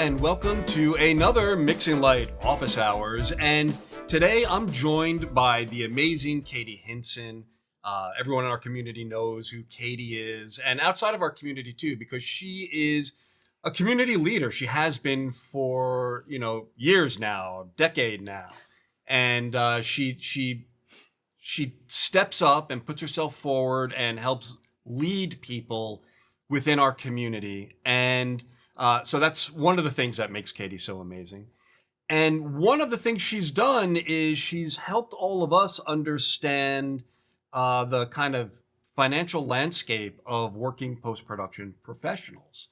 and welcome to another Mixing Light Office Hours. And today I'm joined by the amazing Katie Hinsen. Everyone in our community knows who Katie is, and outside of our community too, because she is a community leader. She has been for years now, a decade now, and she steps up and puts herself forward and helps lead people within our community. And so that's one of the things that makes Katie so amazing. And one of the things she's done is she's helped all of us understand the kind of financial landscape of working post-production professionals.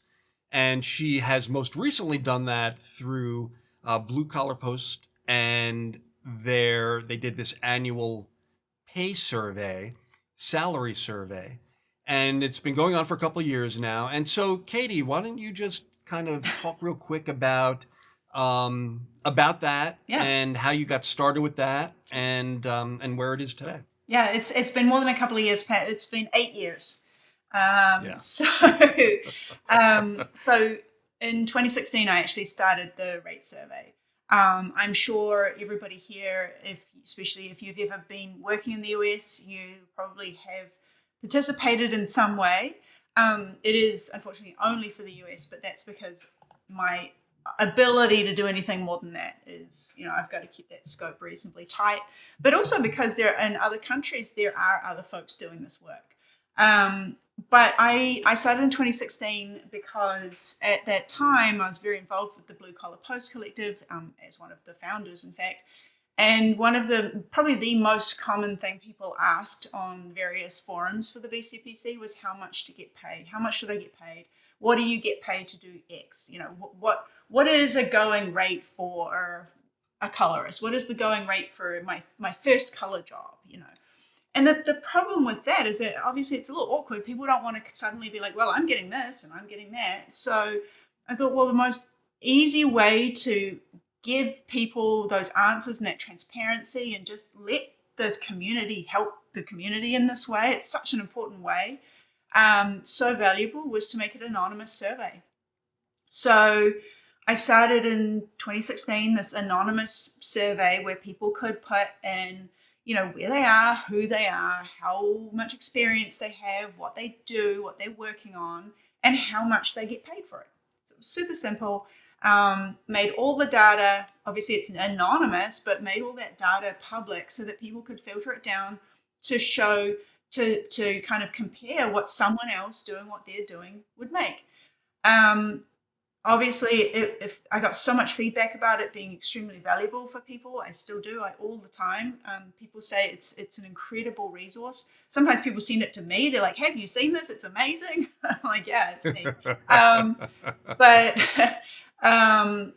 And she has most recently done that through Blue Collar Post, and they did this annual pay survey, salary survey, and it's been going on for a couple of years now. And so, Katie, why don't you just kind of talk real quick about that Yeah. and how you got started with that and where it is today. Yeah, it's been more than a couple of years, Pat. It's been 8 years. Yeah. So in 2016, I actually started the rate survey. I'm sure everybody here, especially if you've ever been working in the US, you probably have participated in some way. It is unfortunately only for the US, but that's because my ability to do anything more than that is, I've got to keep that scope reasonably tight. But also because in other countries, there are other folks doing this work. But I started in 2016 because at that time I was very involved with the Blue Collar Post Collective as one of the founders, in fact. And one of probably the most common thing people asked on various forums for the BCPC was how much to get paid. How much should I get paid? What do you get paid to do X? What is a going rate for a colorist? What is the going rate for my first color job? And the problem with that is that obviously it's a little awkward. People don't want to suddenly be like, well, I'm getting this and I'm getting that. So I thought, well, the most easy way to give people those answers and that transparency and just let this community help the community in this way, it's such an important way, so valuable, was to make it an anonymous survey. So I started in 2016 this anonymous survey where people could put in where they are, who they are, how much experience they have, what they do, what they're working on, and how much they get paid for it. So it was super simple. Made all the data, obviously it's anonymous, but made all that data public so that people could filter it down to show, to kind of compare what someone else doing what they're doing would make. Obviously, if I got so much feedback about it being extremely valuable for people, I still do, all the time. People say it's an incredible resource. Sometimes people send it to me. They're like, "Have you seen this? It's amazing." I'm like, "Yeah, it's me." But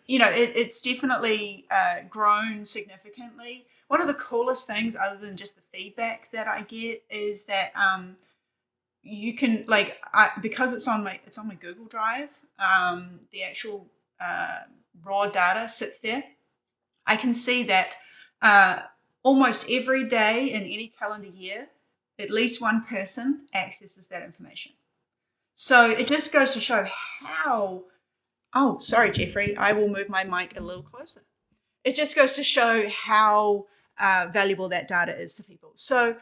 it's definitely grown significantly. One of the coolest things, other than just the feedback that I get, is that you can because it's on my Google Drive. The actual raw data sits there. I can see that almost every day in any calendar year, at least one person accesses that information. So it just goes to show how. Oh, sorry, Jeffrey. I will move my mic a little closer. It just goes to show how valuable that data is to people. So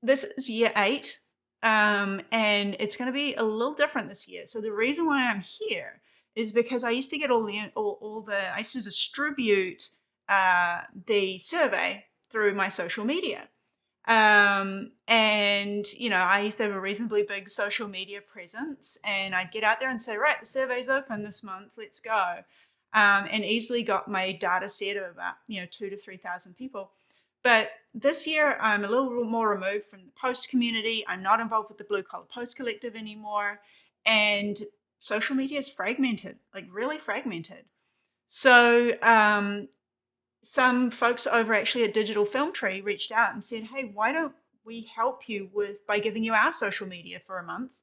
this is year 8. And it's going to be a little different this year. So the reason why I'm here is because I used to get I used to distribute the survey through my social media. And I used to have a reasonably big social media presence, and I'd get out there and say, right, the survey's open this month, let's go. And easily got my data set of about 2,000 to 3,000 people. But this year, I'm a little more removed from the post community. I'm not involved with the Blue Collar Post Collective anymore. And social media is fragmented, like really fragmented. So some folks over actually at Digital Film Tree reached out and said, hey, why don't we help you by giving you our social media for a month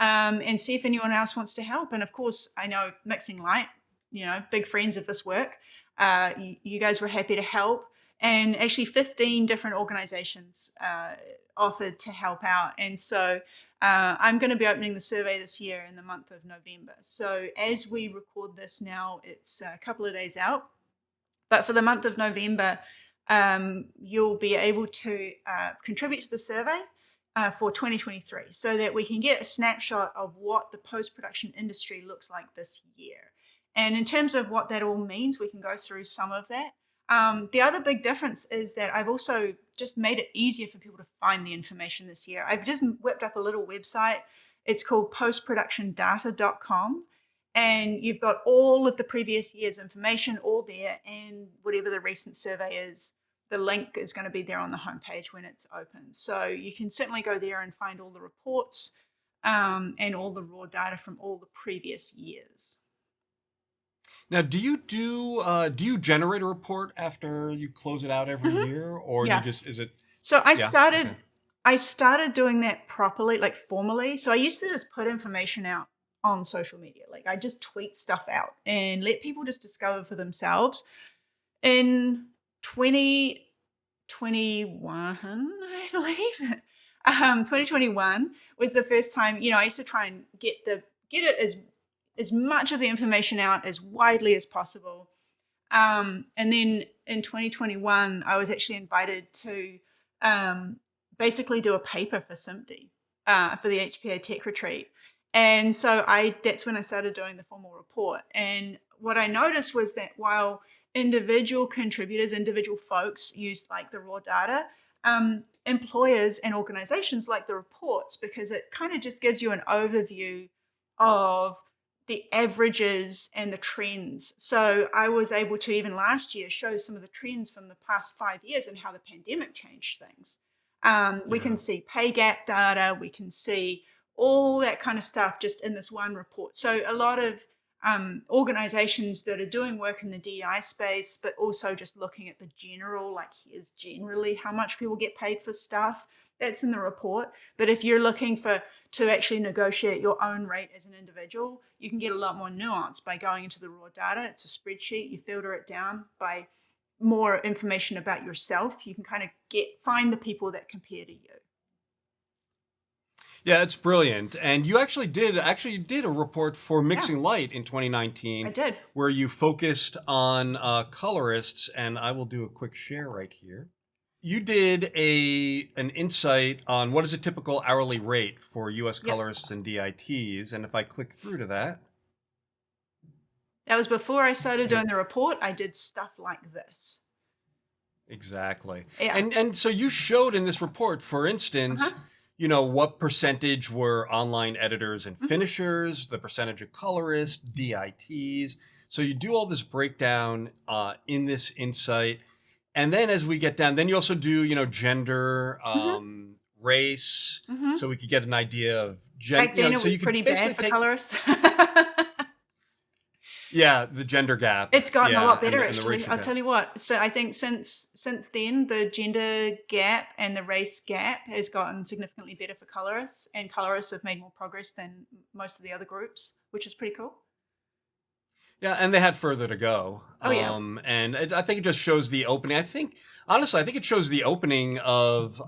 and see if anyone else wants to help. And of course, I know Mixing Light, big friends of this work. You guys were happy to help. and actually 15 different organizations offered to help out. And so I'm going to be opening the survey this year in the month of November. So as we record this now, it's a couple of days out. But for the month of November, you'll be able to contribute to the survey for 2023 so that we can get a snapshot of what the post-production industry looks like this year. And in terms of what that all means, we can go through some of that. The other big difference is that I've also just made it easier for people to find the information this year. I've just whipped up a little website. It's called postproductiondata.com. And you've got all of the previous year's information all there, and whatever the recent survey is, the link is going to be there on the homepage when it's open. So you can certainly go there and find all the reports and all the raw data from all the previous years. Now, do you generate a report after you close it out every year, or do you Yeah. just is it? So Yeah. Okay. I started doing that properly, like formally. So I used to just put information out on social media. Like I just tweet stuff out and let people just discover for themselves. In 2021, I believe, 2021 was the first time, I used to try and get it as much of the information out as widely as possible. And then in 2021, I was actually invited to basically do a paper for SIMD for the HPA Tech Retreat. And so that's when I started doing the formal report. And what I noticed was that while individual contributors, individual folks used like the raw data, employers and organizations like the reports because it kind of just gives you an overview of the averages and the trends. So I was able to even last year show some of the trends from the past 5 years and how the pandemic changed things. We can Yeah. see pay gap data, we can see all that kind of stuff just in this one report. So a lot of organizations that are doing work in the DEI space, but also just looking at the general, like here's generally how much people get paid for stuff, that's in the report. But if you're looking to actually negotiate your own rate as an individual, you can get a lot more nuance by going into the raw data. It's a spreadsheet. You filter it down by more information about yourself. You can kind of find the people that compare to you. Yeah, it's brilliant. And you actually did a report for Yeah, Mixing Light in I 2019 did. where you focused on colorists, and I will do a quick share right here. You did an insight on what is a typical hourly rate for US Yep. colorists and DITs, and if I click through to that, That was before I started and doing the report. I did stuff like this. exactly. Yeah. And so you showed in this report, for Uh-huh. instance, what percentage were online editors and Hmm. finishers, the percentage of colorists, DITs. So you do all this breakdown in this insight. And then as we get down, then you also do, gender, Hmm. race, Hmm. so we could get an idea of Back then, it so was you could pretty basically bad for take, colorists. yeah, the gender gap, It's gotten a yeah, lot and better, the actually. racial I'll gap. tell you what. So I think since then, the gender gap and the race gap has gotten significantly better for colorists, and colorists have made more progress than most of the other groups, which is pretty cool. Yeah, and they had further to go. Oh yeah. I think it just shows the opening. Honestly, I think it shows the opening of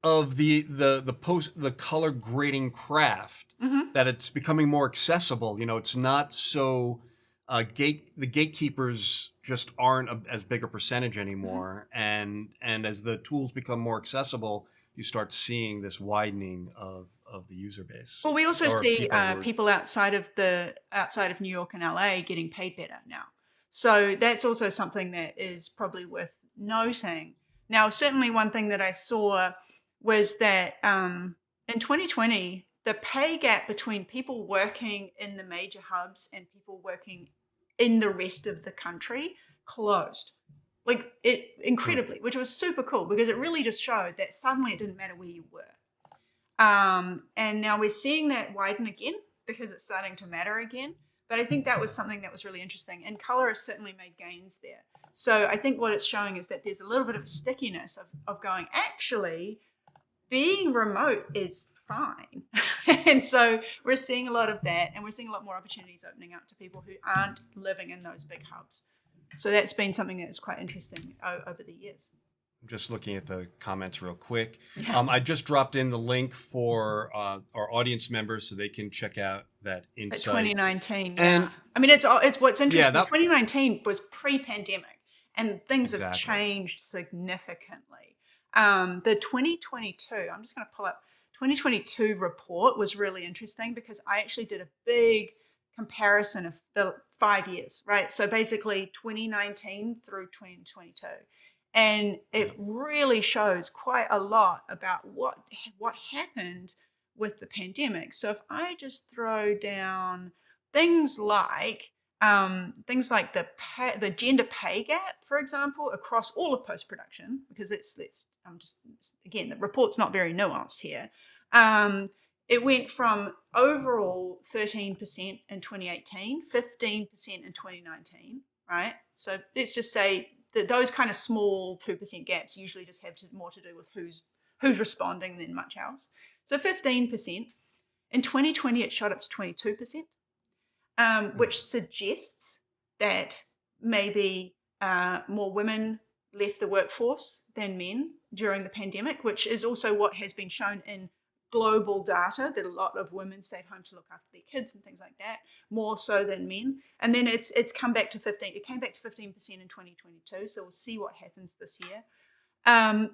the color grading craft, Hmm. that it's becoming more accessible. It's not so the gatekeepers just aren't as big a percentage Hmm. anymore, and as the tools become more accessible, you start seeing this widening of the user base Well, we also or see people who are. people outside of New York and LA getting paid better now. So that's also something that is probably worth noting. Now, certainly one thing that I saw was that in 2020, the pay gap between people working in the major hubs and people working in the rest of the country closed. Like it Hmm. incredibly, which was super cool because it really just showed that suddenly it didn't matter where you were. And now we're seeing that widen again because it's starting to matter again. But I think that was something that was really interesting. And color has certainly made gains there. So I think what it's showing is that there's a little bit of a stickiness of going, actually, being remote is fine. And so we're seeing a lot of that. And we're seeing a lot more opportunities opening up to people who aren't living in those big hubs. So that's been something that's quite interesting over the years. I'm just looking at the comments real quick. Yeah. I just dropped in the link for our audience members so they can check out that At insight. 2019, yeah. And I mean, it's what's interesting. that 2019 was pre-pandemic, and things have exactly. changed significantly. The 2022, I'm just going to pull up 2022 report was really interesting because I actually did a big comparison of the 5 years, right? So basically 2019 through 2022. And Yeah. it really shows quite a lot about what happened with the pandemic. So if I just throw down things like the gender pay gap, for example, across all of post production, because I'm just again the report's not very nuanced here. It went from overall 13% in 2018, 15% in 2019, right? So let's just say that those kind of small 2% gaps usually just have more to do with who's responding than much else. So 15%. In 2020, it shot up to 22%, which suggests that maybe more women left the workforce than men during the pandemic, which is also what has been shown in global data, that a lot of women stayed home to look after their kids and things like that, more so than men. And then it's come back to 15. It came back to 15% in 2022. So we'll see what happens this year.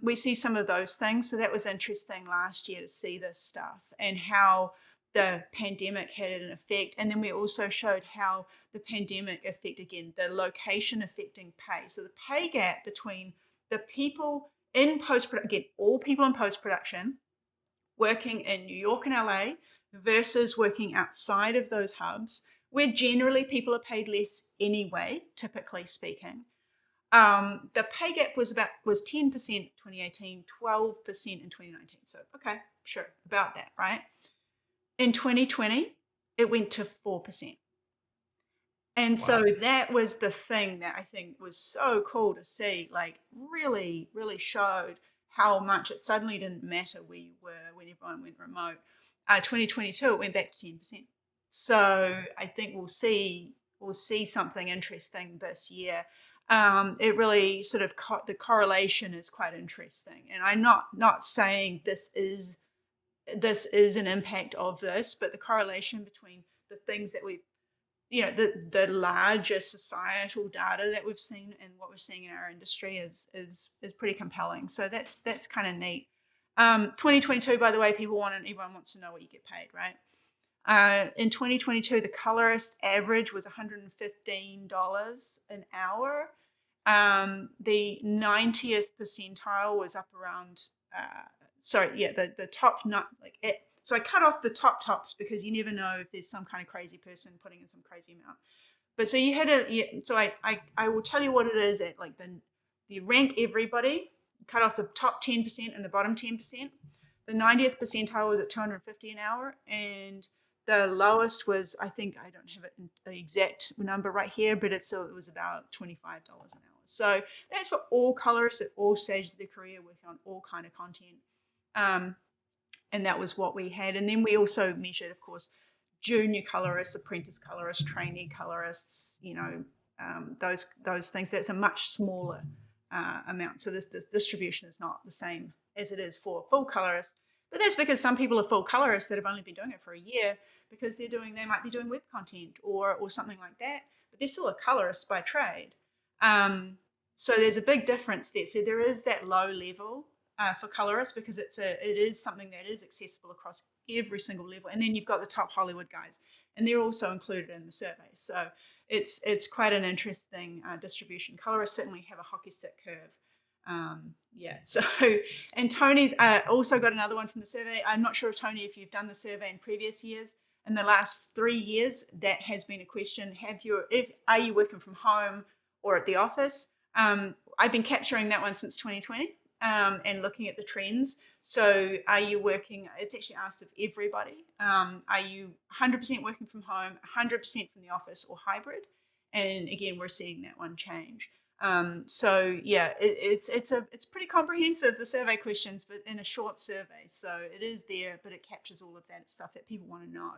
We see some of those things. So that was interesting last year to see this stuff and how the pandemic had an effect. And then we also showed how the pandemic affected, again, the location affecting pay. So the pay gap between the people in post-production, again, all people in post-production working in New York and LA versus working outside of those hubs, where generally people are paid less anyway, typically speaking. The pay gap was 10% in 2018, 12% in 2019. So, okay, sure, about that, right? In 2020, it went to 4%. And so that was the thing that I think was so cool to see, like really, really showed how much it suddenly didn't matter where you were when everyone went remote. 2022, it went back to 10%. So I think we'll see something interesting this year. It really sort of the correlation is quite interesting, and I'm not saying this is an impact of this, but the correlation between the things that we've the larger societal data that we've seen and what we're seeing in our industry is pretty compelling. So that's kind of neat. 2022, by the way, everyone wants to know what you get paid, right? In 2022, the colorist average was $115 an hour. The 90th percentile was up around. The top not like it. So I cut off the tops because you never know if there's some kind of crazy person putting in some crazy amount. But so you had so I will tell you what it is at like you rank everybody, cut off the top 10% and the bottom 10%. The 90th percentile was at $250 an hour, and the lowest was, I think, I don't have it in the exact number right here, but it was about $25 an hour. So that's for all colorists at all stages of their career, working on all kind of content. And that was what we had. And then we also measured, of course, junior colorists, apprentice colorists, trainee colorists, those things. That's a much smaller amount. So this distribution is not the same as it is for full colorists. But that's because some people are full colorists that have only been doing it for a year because they might be doing web content or something like that, but they're still a colorist by trade. So there's a big difference there. So there is that low level for colorists because it is something that is accessible across every single level. And then you've got the top Hollywood guys, and they're also included in the survey. So it's quite an interesting distribution. Colorists certainly have a hockey stick curve. So, and Tony's also got another one from the survey. I'm not sure, Tony, if you've done the survey in previous years. In the last 3 years, that has been a question. Are you working from home or at the office? I've been capturing that one since 2020 and looking at the trends. So are you working, it's actually asked of everybody. Are you 100% working from home, 100% from the office, or hybrid? And again, we're seeing that one change. It's pretty comprehensive, the survey questions, but in a short survey. So it is there, but it captures all of that stuff that people want to know.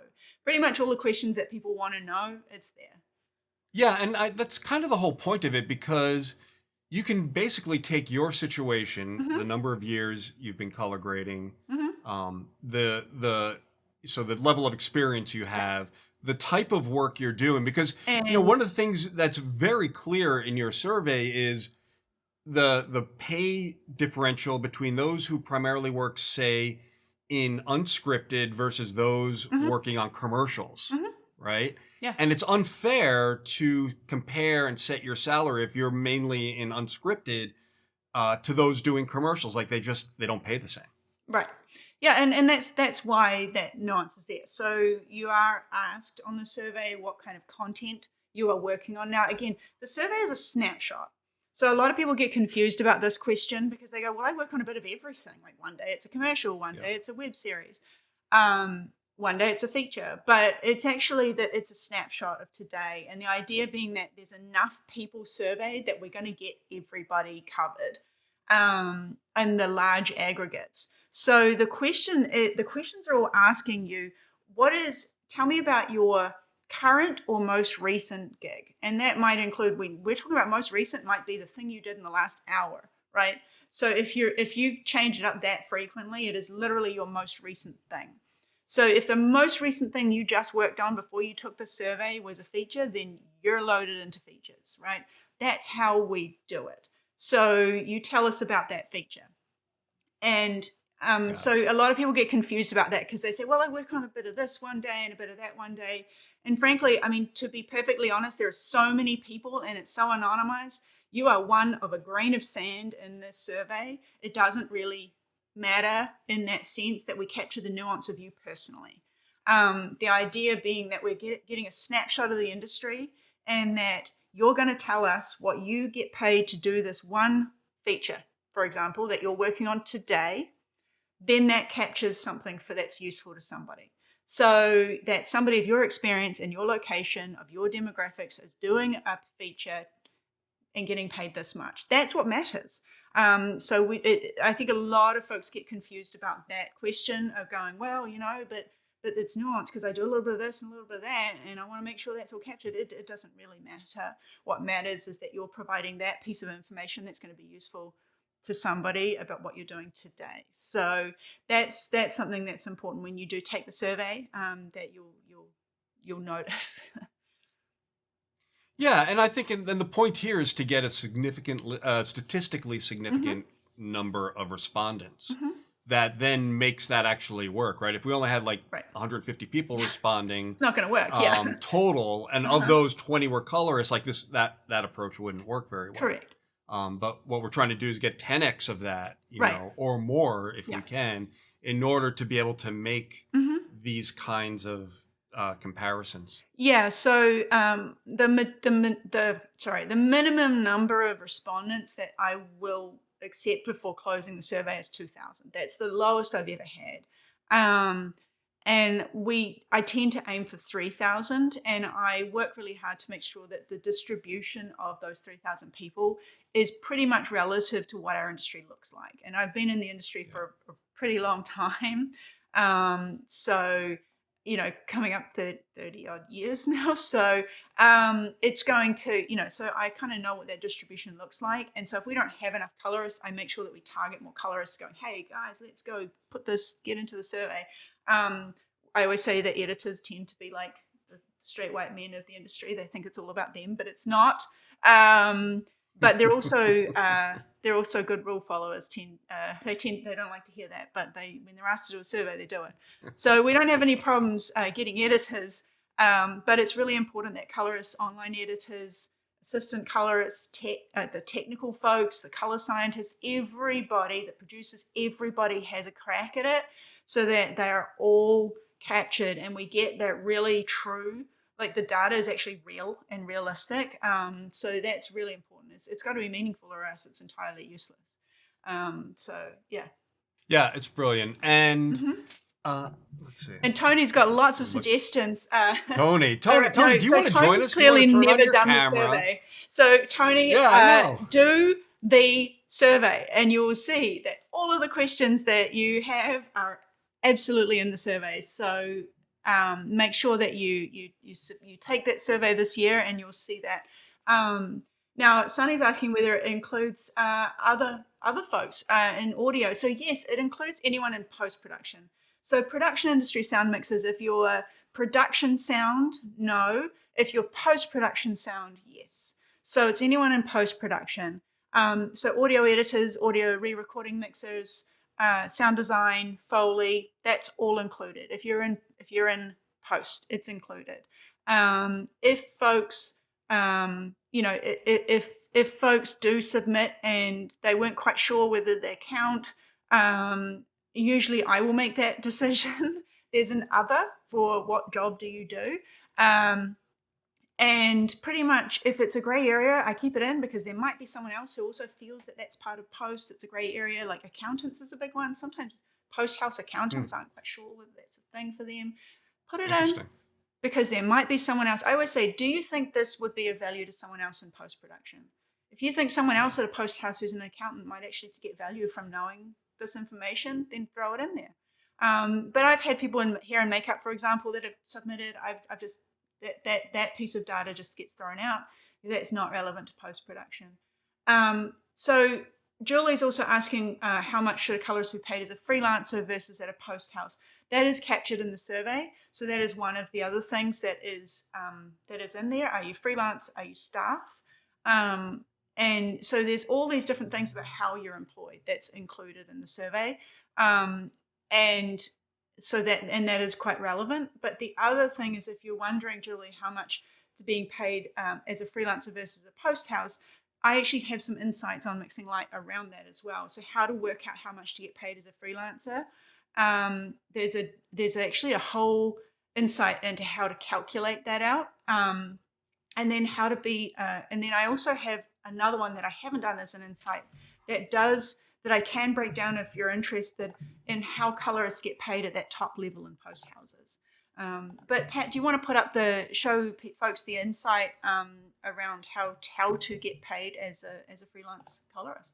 Pretty much all the questions that people want to know, it's there. Yeah, and that's kind of the whole point of it, because you can basically take your situation, Hmm. the number of years you've been color grading, Hmm. the so the level of experience you Yeah. have, the type of work you're doing, because And one of the things that's very clear in your survey is the pay differential between those who primarily work, say, in unscripted versus those hmm. working on commercials, Hmm. right? Yeah. And it's unfair to compare and set your salary if you're mainly in unscripted to those doing commercials. Like they don't pay the same. Right. Yeah, and that's why that nuance is there. So you are asked on the survey what kind of content you are working on. Now, again, the survey is a snapshot. So a lot of people get confused about this question because they go, "Well, I work on a bit of everything. Like one day it's a commercial, one Yeah. day it's a web series, one day it's a feature." But it's actually that it's a snapshot of today, and the idea being that there's enough people surveyed that we're going to get everybody covered, and the large aggregates. So the questions are all asking you, tell me about your current or most recent gig. And that might include, when we're talking about most recent, might be the thing you did in the last hour, right? So if you change it up that frequently, it is literally your most recent thing. So if the most recent thing you just worked on before you took the survey was a feature, then you're loaded into features, right? That's how we do it. So you tell us about that feature. And Got so it. a lot of people get confused about that because they say, well, I work on a bit of this one day and a bit of that one day. And frankly, I mean, to be perfectly honest, there are so many people and it's so anonymized. You are one of a grain of sand in this survey. It doesn't really matter in that sense that we capture the nuance of you personally. The idea being that we're getting a snapshot of the industry and that you're going to tell us what you get paid to do this one feature, for example, that you're working on today, then that captures something for that's useful to somebody. So that somebody of your experience and your location of your demographics is doing a feature and getting paid this much. That's what matters. I think a lot of folks get confused about that question of going, well, but it's nuanced because I do a little bit of this and a little bit of that, and I want to make sure that's all captured. It doesn't really matter. What matters is that you're providing that piece of information that's going to be useful to somebody about what you're doing today. So that's something that's important when you do take the survey, that you'll notice. Yeah, and I think, and the point here is to get a statistically Hmm. significant number of respondents Hmm. that then makes that actually work, right? If we only had like Right. 150 people responding It's not going to work. Yeah. total, and of Uh-huh. those 20 were colorists, like that approach wouldn't work very well. Correct. But what we're trying to do is get 10x of that, Right. or more if Yeah. we can, in order to be able to make Hmm. these kinds of comparisons. Yeah. So the minimum number of respondents that I will accept before closing the survey is 2,000. That's the lowest I've ever had. Um, and I tend to aim for 3,000, and I work really hard to make sure that the distribution of those 3,000 people is pretty much relative to what our industry looks like. And I've been in the industry Yeah. for a pretty long time. So coming up to 30 odd years now. So it's going to, so I kind of know what that distribution looks like. And so if we don't have enough colorists, I make sure that we target more colorists going, hey guys, let's go get into the survey. I always say that editors tend to be like the straight white men of the industry. They think it's all about them, but it's not. But they're also good rule followers. They don't like to hear that, but when they're asked to do a survey, they do it. So we don't have any problems getting editors, but it's really important that colorists, online editors, assistant colorists, the technical folks, the color scientists, everybody, the producers, everybody has a crack at it, so that they are all captured and we get that really true, like the data is actually real and realistic. So that's really important. It's got to be meaningful, or else it's entirely useless. So yeah. Yeah, it's brilliant. And Hmm. uh, let's see. And Tony's got lots of Look, suggestions. Tony, No, do you so want to join Tony's us? Do you want clearly to turn on never your done the camera? survey. So Tony, Yeah, I know. do the survey, and you will see that all of the questions that you have are absolutely in the survey. So make sure that you take that survey this year, and you'll see that. Now, Sunny's asking whether it includes other folks in audio. So yes, it includes anyone in post production. So production industry sound mixers. If you're production sound, no. If you're post production sound, yes. So it's anyone in post production. So audio editors, audio re-recording mixers, sound design, Foley, that's all included. If you're in post, it's included. If folks, if folks do submit and they weren't quite sure whether they count, usually I will make that decision. There's an other for what job do you do. And pretty much if it's a gray area, I keep it in because there might be someone else who also feels that that's part of post. It's a gray area, like accountants is a big one. Sometimes post house accountants aren't quite sure whether that's a thing for them. Put it in because there might be someone else. I always say, do you think this would be of value to someone else in post production? If you think someone else at a post house who's an accountant might actually get value from knowing this information, then throw it in there. But I've had people in hair and makeup, for example, that have submitted. I've just that piece of data just gets thrown out. That's not relevant to post-production. So Julie's also asking how much should a colorist be paid as a freelancer versus at a post house. That is captured in the survey. So that is one of the other things that is in there. Are you freelance? Are you staff? And so there's all these different things about how you're employed that's included in the survey. And so that is quite relevant. But the other thing is, if you're wondering, Julie, how much is being paid as a freelancer versus a post house, I actually have some insights on Mixing Light around that as well. So how to work out how much to get paid as a freelancer. There's actually a whole insight into how to calculate that out. And then how to be, and then I also have another one that I haven't done as an insight that I can break down if you're interested in how colorists get paid at that top level in post houses. But Pat, do you want to show folks the insight around how to get paid as a freelance colorist?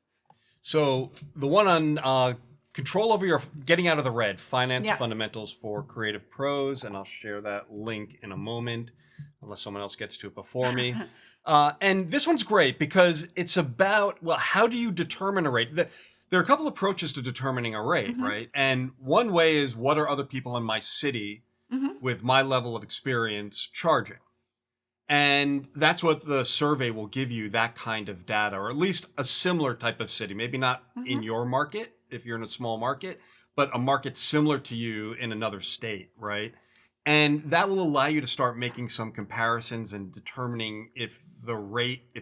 So the one on control over your getting out of the red, finance fundamentals for creative pros, and I'll share that link in a moment, unless someone else gets to it before me. And this one's great because it's about, well, how do you determine a rate? There are a couple approaches to determining a rate, right? And one way is, what are other people in my city with my level of experience charging? And that's what the survey will give you, that kind of data, or at least a similar type of city. Maybe not in your market, if you're in a small market, but a market similar to you in another state, right? And that will allow you to start making some comparisons and determining if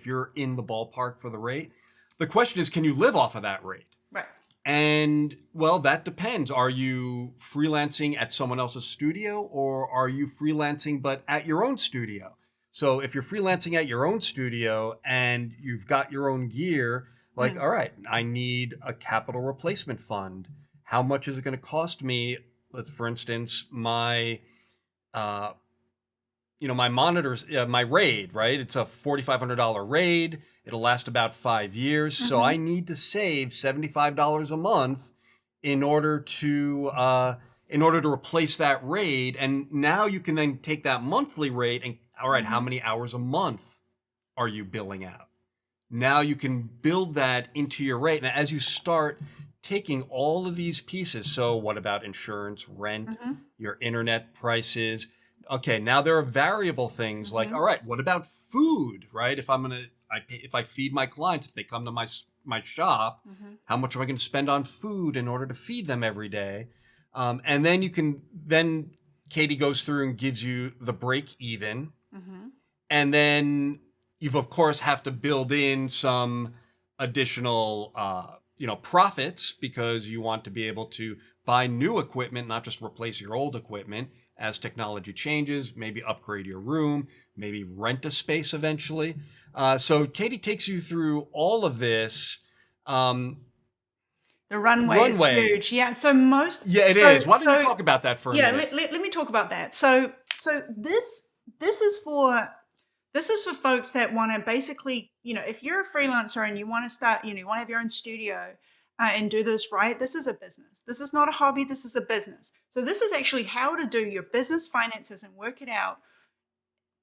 you're in the ballpark for the rate. The question is, can you live off of that rate? Right. And, well, that depends. Are you freelancing at someone else's studio, or are you freelancing but at your own studio? So if you're freelancing at your own studio and you've got your own gear, like, all right, I need a capital replacement fund. How much is it going to cost me? Let's, for instance, my monitors, my RAID, right? It's a $4,500 RAID. It'll last about 5 years. So I need to save $75 a month in order to replace that RAID. And now you can then take that monthly rate and, all right, how many hours a month are you billing out? Now you can build that into your rate. And as you start taking all of these pieces, so what about insurance, rent, your internet prices? Okay, now there are variable things like, all right, what about food, right? If I feed my clients, if they come to my shop, how much am I going to spend on food in order to feed them every day? And then Katie goes through and gives you the break even. And then you've, of course, have to build in some additional, profits, because you want to be able to buy new equipment, not just replace your old equipment as technology changes, maybe upgrade your room, maybe rent a space eventually. So Katie takes you through all of this. The runway is huge. Yeah. So most. Yeah, it is. Why don't you talk about that for a minute? Yeah, let me talk about that. So this is for folks that want to basically, if you're a freelancer and you want to start, you want to have your own studio, and do this right, this is a business. This is not a hobby. This is a business. So this is actually how to do your business finances and work it out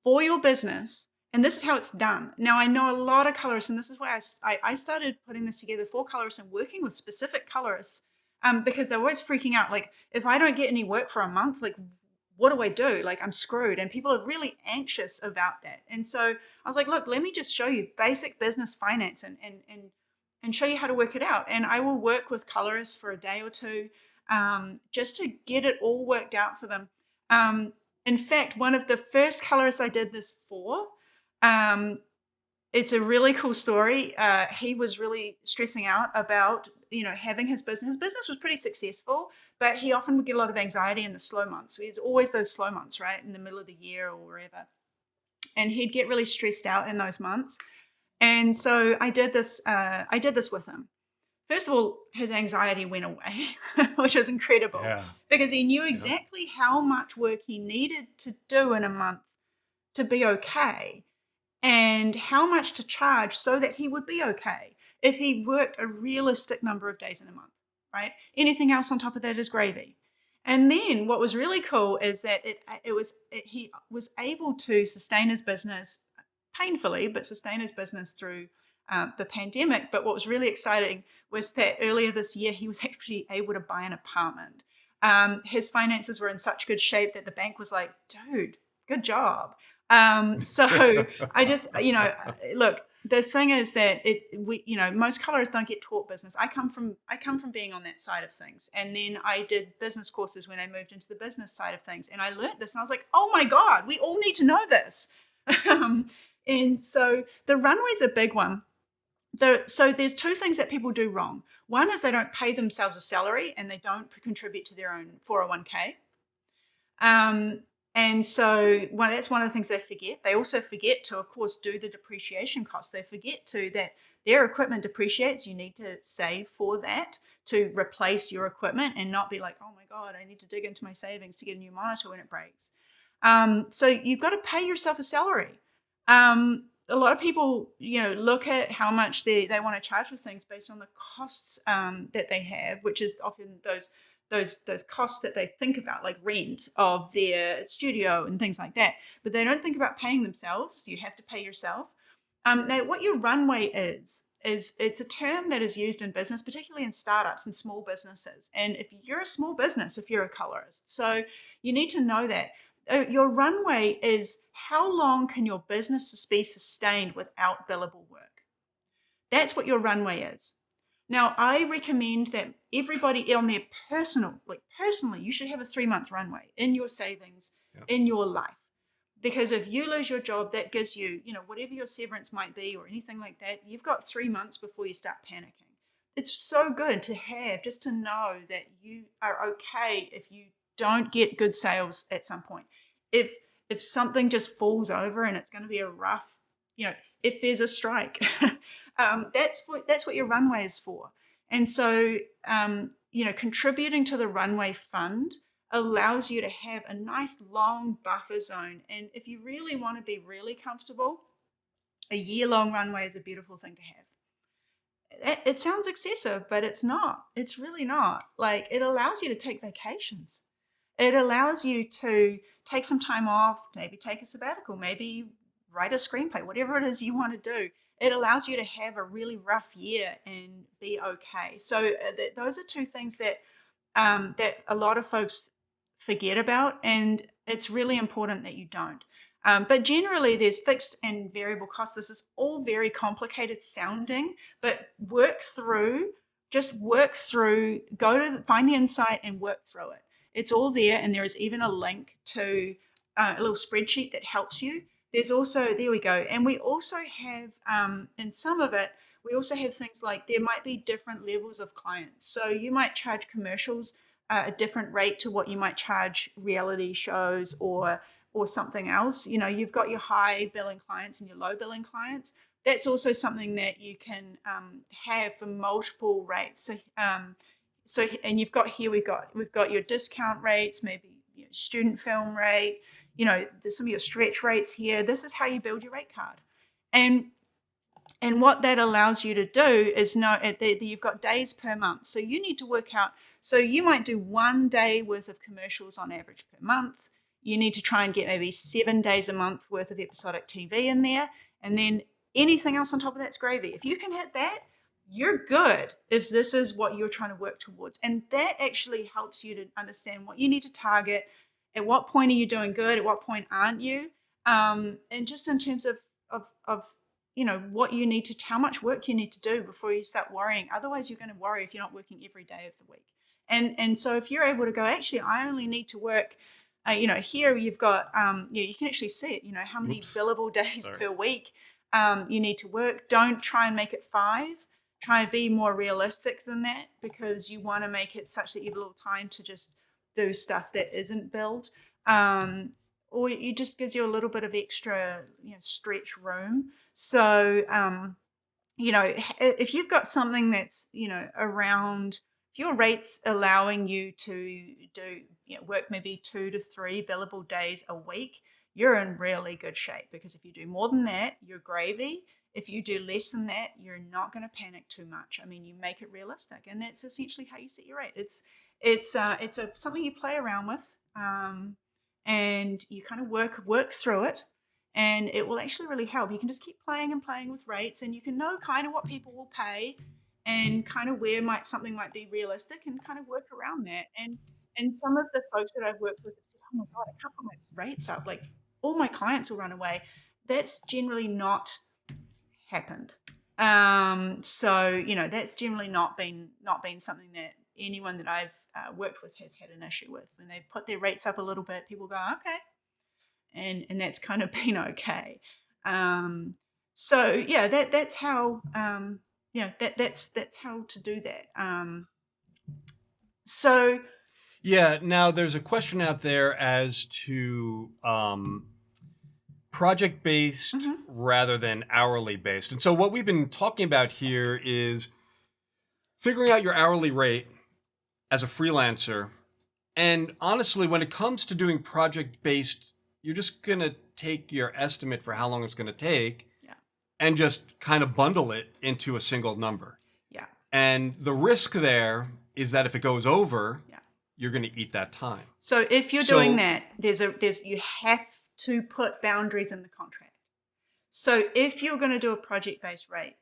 for your business. And this is how it's done. Now, I know a lot of colorists, and this is why I started putting this together for colorists and working with specific colorists, because they're always freaking out. Like, if I don't get any work for a month, like, what do I do? Like, I'm screwed. And people are really anxious about that. And so I was like, look, let me just show you basic business finance and show you how to work it out. And I will work with colorists for a day or two, just to get it all worked out for them. In fact, one of the first colorists I did this for, um, it's a really cool story. He was really stressing out about, having his business. His business was pretty successful, but he often would get a lot of anxiety in the slow months. So there's always those slow months, right, in the middle of the year or wherever. And he'd get really stressed out in those months. And so I did this. I did this with him. First of all, his anxiety went away, which is incredible, Yeah. because he knew exactly how much work he needed to do in a month to be okay, and how much to charge so that he would be okay if he worked a realistic number of days in a month, right? Anything else on top of that is gravy. And then what was really cool is that he was able to sustain his business painfully, but sustain his business through the pandemic. But what was really exciting was that earlier this year, he was actually able to buy an apartment. His finances were in such good shape that the bank was like, dude, good job. So I just, look, the thing is that most colorists don't get taught business. I come from being on that side of things. And then I did business courses when I moved into the business side of things. And I learned this and I was like, oh my God, we all need to know this. And so the runway's a big one. So there's two things that people do wrong. One is they don't pay themselves a salary and they don't contribute to their own 401k. And so that's one of the things they forget. They also forget to, of course, do the depreciation costs. They forget that their equipment depreciates. You need to save for that to replace your equipment and not be like, oh my God, I need to dig into my savings to get a new monitor when it breaks. So you've got to pay yourself a salary. A lot of people, look at how much they want to charge for things based on the costs that they have, which is often those costs that they think about, like rent of their studio and things like that. But they don't think about paying themselves. You have to pay yourself. Now, what your runway is it's a term that is used in business, particularly in startups and small businesses. And if you're a small business, if you're a colorist, so you need to know that. Your runway is how long can your business be sustained without billable work? That's what your runway is. Now, I recommend that everybody on their personally, you should have a 3-month runway in your savings, in your life. Because if you lose your job, that gives you, whatever your severance might be or anything like that, you've got 3 months before you start panicking. It's so good to have, just to know that you are okay if you don't get good sales at some point. If something just falls over and it's going to be a rough, if there's a strike, that's what your runway is for. And so, contributing to the runway fund allows you to have a nice long buffer zone. And if you really want to be really comfortable, a year-long runway is a beautiful thing to have. It sounds excessive, but it's not. It's really not. Like, it allows you to take vacations. It allows you to take some time off, maybe take a sabbatical, maybe write a screenplay, whatever it is you want to do. It allows you to have a really rough year and be okay. So those are two things that that a lot of folks forget about, and it's really important that you don't. But generally, there's fixed and variable costs. This is all very complicated sounding, but just work through, find the insight and work through it. It's all there, and there is even a link to a little spreadsheet that helps you. There's also, there we go. And we also have, in some of it, we also have things like there might be different levels of clients. So you might charge commercials a different rate to what you might charge reality shows or something else. You've got your high billing clients and your low billing clients. That's also something that you can have for multiple rates. So and you've got here we've got your discount rates, maybe student film rate. There's some of your stretch rates here. This is how you build your rate card. And And what that allows you to do is know that you've got days per month. So you need to work out. So you might do 1 day worth of commercials on average per month. You need to try and get maybe 7 days a month worth of episodic TV in there. And then anything else on top of that's gravy. If you can hit that, you're good if this is what you're trying to work towards. And that actually helps you to understand what you need to target. At what point are you doing good? At what point aren't you? And just in terms of what you need to, how much work you need to do before you start worrying. Otherwise, you're going to worry if you're not working every day of the week. And so if you're able to go, actually, I only need to work. Here you've got, you can actually see it. How many billable days per week you need to work. Don't try and make it 5. Try and be more realistic than that, because you want to make it such that you have a little time to just do stuff that isn't billed. Or it just gives you a little bit of extra, stretch room. So, if you've got something that's, around, if your rate's allowing you to do, work maybe 2 to 3 billable days a week, you're in really good shape, because if you do more than that, you're gravy. If you do less than that, you're not going to panic too much. I mean, you make it realistic, and that's essentially how you set your rate. It's something you play around with. And you kind of work through it, and it will actually really help. You can just keep playing and playing with rates, and you can know kind of what people will pay, and kind of where something might be realistic, and kind of work around that. And some of the folks that I've worked with have said, "Oh my god, I can't put my rates up. Like all my clients will run away." That's generally not happened. So that's generally not been something that anyone that I've worked with has had an issue with. When they put their rates up a little bit, people go, okay, and that's kind of been okay. So yeah, that's how that's how to do that. So Yeah. Now there's a question out there as to project based rather than hourly based. And so what we've been talking about here is figuring out your hourly rate as a freelancer. And honestly, when it comes to doing project based, you're just going to take your estimate for how long it's going to take yeah, and just kind of bundle it into a single number. yeah, And the risk there is that if it goes over, yeah. you're going to eat that time. So if you're doing that, you have to put boundaries in the contract. So if you're going to do a project-based rate,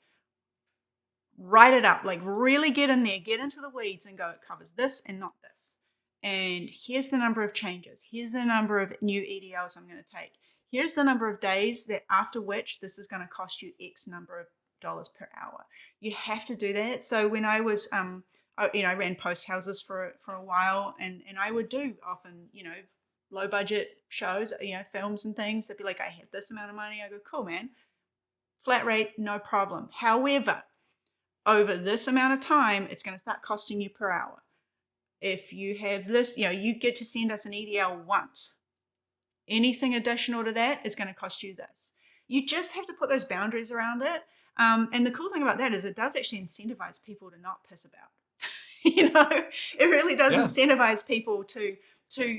write it up, like really get in there, get into the weeds and go, it covers this and not this. And here's the number of changes. Here's the number of new EDLs I'm going to take. Here's the number of days that after which this is going to cost you X number of dollars per hour. You have to do that. So when I was, I ran post houses for a while, and I would do often, low budget shows, films and things. They'd be like, I have this amount of money. I go, cool, man. Flat rate, no problem. However, over this amount of time, it's going to start costing you per hour. If you have this, you get to send us an EDL once. Anything additional to that is going to cost you this. You just have to put those boundaries around it. And the cool thing about that is it does actually incentivize people to not piss about. It really does incentivize people to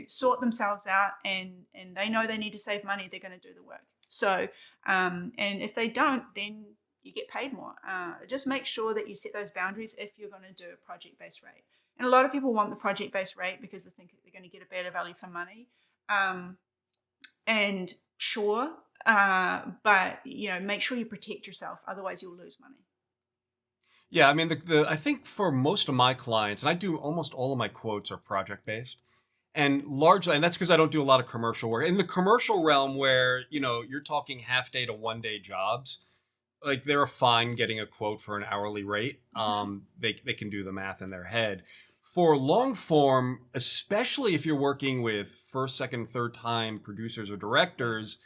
sort themselves out, and they know they need to save money. They're going to do the work. So, and if they don't, then you get paid more. Just make sure that you set those boundaries if you're going to do a project-based rate. And a lot of people want the project-based rate because they think they're going to get a better value for money. And sure, but make sure you protect yourself. Otherwise, you'll lose money. Yeah, I mean, I think for most of my clients, and I do almost all of my quotes are project based, and largely, and that's because I don't do a lot of commercial work. In the commercial realm, where you're talking half day to 1 day jobs, like they're fine getting a quote for an hourly rate. They can do the math in their head. For long form, especially if you're working with first, second, third time producers or directors,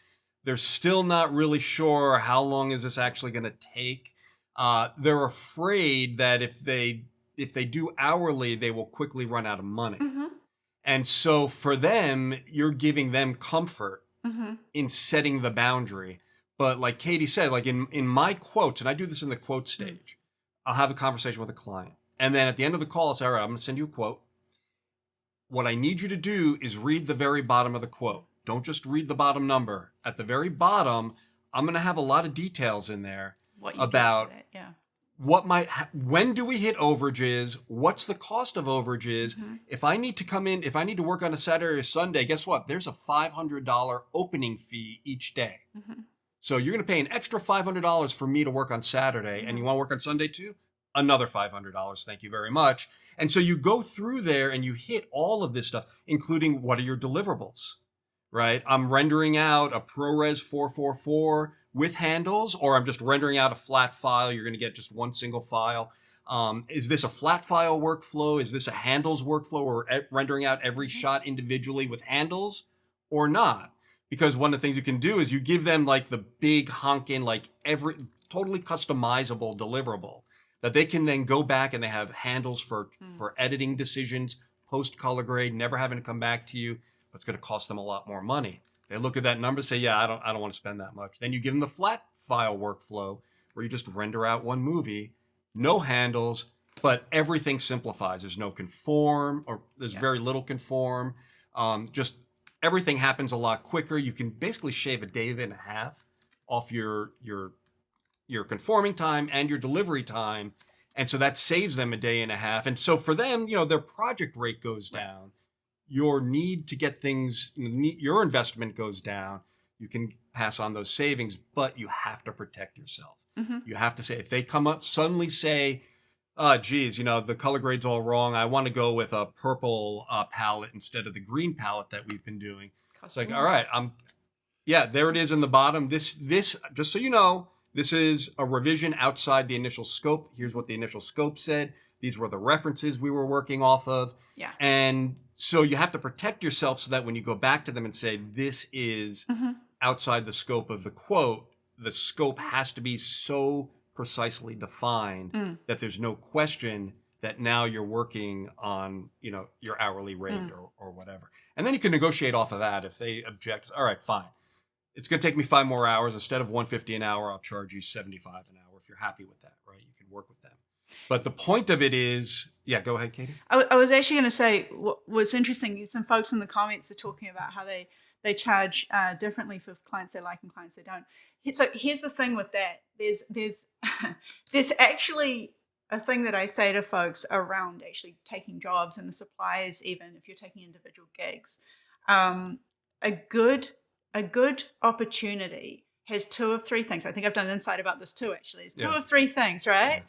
they're still not really sure how long is this actually going to take. They're afraid that if they do hourly, they will quickly run out of money. And so for them, you're giving them comfort in setting the boundary. But like Katie said, like in my quotes, and I do this in the quote stage, I'll have a conversation with a client. And then at the end of the call, I'll say, all right, I'm going to send you a quote. What I need you to do is read the very bottom of the quote. Don't just read the bottom number. At the very bottom, I'm going to have a lot of details in there. what you get for about that. Yeah. when do we hit overages? What's the cost of overages? Mm-hmm. If I need to come in, if I need to work on a Saturday or Sunday, guess what? There's a $500 opening fee each day. Mm-hmm. So you're going to pay an extra $500 for me to work on Saturday, and you Mm-hmm. want to work on Sunday too? Another $500. Thank you very much. And so you go through there and you hit all of this stuff, including what are your deliverables, right? I'm rendering out a ProRes 444 with handles, or I'm just rendering out a flat file. You're going to get just one single file. Is this a flat file workflow? Is this a handles workflow, or rendering out every Mm-hmm. shot individually with handles, or not? Because one of the things you can do is you give them like the big honking, like every totally customizable deliverable that they can then go back and they have handles for editing decisions, post color grade, never having to come back to you, but it's going to cost them a lot more money. They look at that number and say, yeah, I don't want to spend that much. Then you give them the flat file workflow where you just render out one movie, no handles, but everything simplifies. There's no conform, or there's very little conform. Just everything happens a lot quicker. You can basically shave a day and a half off your conforming time and your delivery time. And so that saves them a day and a half. And so for them, their project rate goes down. Your need to get things, your investment goes down. You can pass on those savings, but you have to protect yourself. Mm-hmm. You have to say, if they come up suddenly say, geez, the color grade's all wrong. I want to go with a purple palette instead of the green palette that we've been doing. It's like, all right, yeah, there it is in the bottom. This, just so you know, this is a revision outside the initial scope. Here's what the initial scope said. These were the references we were working off of. Yeah. And so you have to protect yourself so that when you go back to them and say, this is outside the scope of the quote, the scope has to be so precisely defined that there's no question that now you're working on, your hourly rate or whatever. And then you can negotiate off of that. If they object, all right, fine. It's going to take me 5 more hours. Instead of $150 an hour, I'll charge you $75 an hour. If you're happy with that, right? You can work with them. But the point of it is, yeah, go ahead, Katie. I was actually going to say what's interesting. Some folks in the comments are talking about how they charge differently for clients they like and clients they don't. So here's the thing with that. There's there's actually a thing that I say to folks around actually taking jobs and the suppliers, even if you're taking individual gigs. A good opportunity has 2 of 3 things. I think I've done an insight about this too, actually. It's 2 of 3 things, right?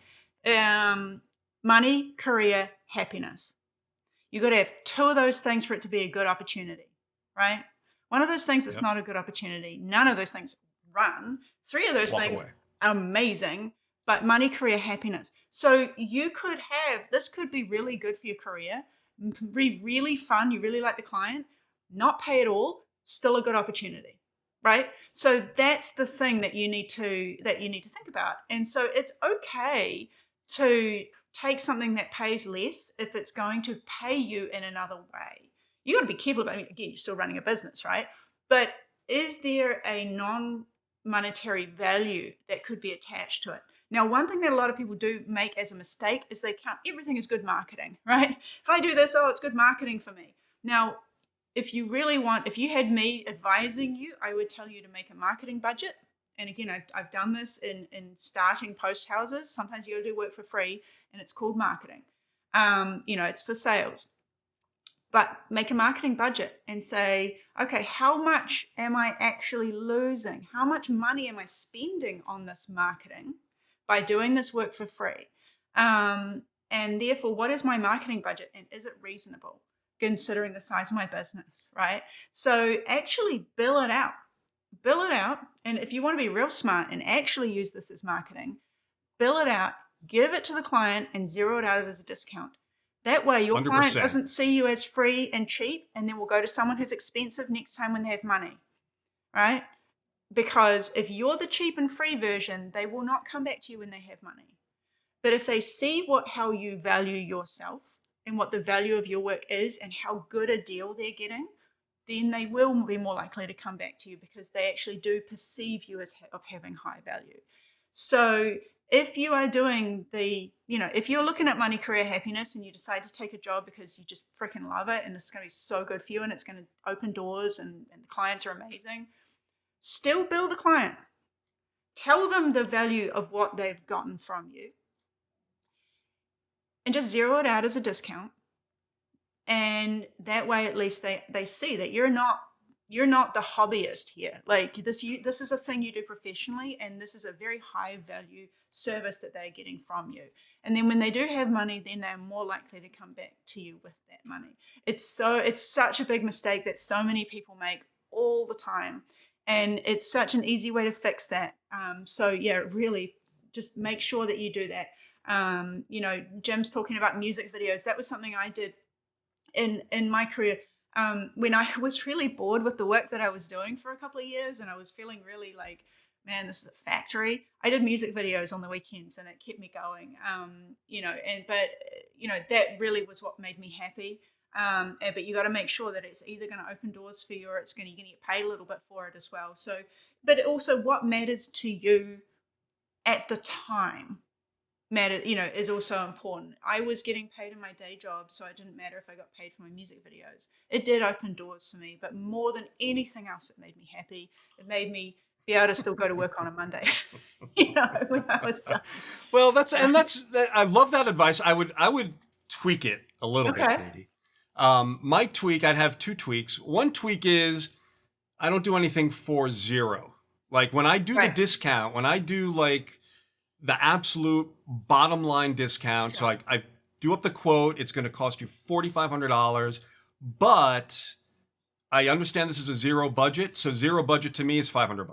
Money, career, happiness. You got to have 2 of those things for it to be a good opportunity, right? One of those things is not a good opportunity. None of those things run. 3 of those things, amazing. But money, career, happiness. So you could this could be really good for your career, be really fun. You really like the client, not pay at all, still a good opportunity, right? So that's the thing that you need to think about. And so it's okay to take something that pays less if it's going to pay you in another way. You got to be careful about it. Again, you're still running a business, right? But is there a non-monetary value that could be attached to it? Now, one thing that a lot of people do make as a mistake is they count everything as good marketing, right? If I do this, it's good marketing for me. Now, if you had me advising you, I would tell you to make a marketing budget. And again, I've done this in starting post houses. Sometimes you got to do work for free, and it's called marketing. It's for sales. But make a marketing budget and say, okay, how much am I actually losing? How much money am I spending on this marketing by doing this work for free? And therefore, what is my marketing budget, and is it reasonable considering the size of my business, right? So actually bill it out. And if you want to be real smart and actually use this as marketing, bill it out, give it to the client, and zero it out as a discount. That way your 100%. client doesn't see you as free and cheap, and then will go to someone who's expensive next time when they have money, right? Because if you're the cheap and free version, they will not come back to you when they have money. But if they see how you value yourself and what the value of your work is and how good a deal they're getting, then they will be more likely to come back to you because they actually do perceive you as of having high value. So if you are doing if you're looking at money, career, happiness, and you decide to take a job because you just freaking love it and it's going to be so good for you and it's going to open doors and the clients are amazing, still bill the client. tell them the value of what they've gotten from you, and just zero it out as a discount. And that way at least they see that you're not the hobbyist here. Like this is a thing you do professionally, and this is a very high value service that they're getting from you. And then when they do have money, then they're more likely to come back to you with that money. It's such a big mistake that so many people make all the time, and it's such an easy way to fix that. So yeah, really just make sure that you do that. Jim's talking about music videos. That was something I did in my career, when I was really bored with the work that I was doing for a couple of years, and I was feeling really like, man, this is a factory. I did music videos on the weekends, and it kept me going. That really was what made me happy. But you got to make sure that it's either going to open doors for you, or you're going to get paid a little bit for it as well. So, but also what matters to you at the time is also important. I was getting paid in my day job, so it didn't matter if I got paid for my music videos. It did open doors for me, but more than anything else, it made me happy. It made me be able to still go to work on a Monday, when I was done. Well, I love that advice. I would tweak it a little bit, Okay. Katie. My tweak, I'd have two tweaks. One tweak is I don't do anything for zero. Like when I do the Right. discount, when I do like the absolute bottom line discount, so Sure. I do up the quote, it's going to cost you $4,500, but I understand this is a zero budget, so zero budget to me is $500.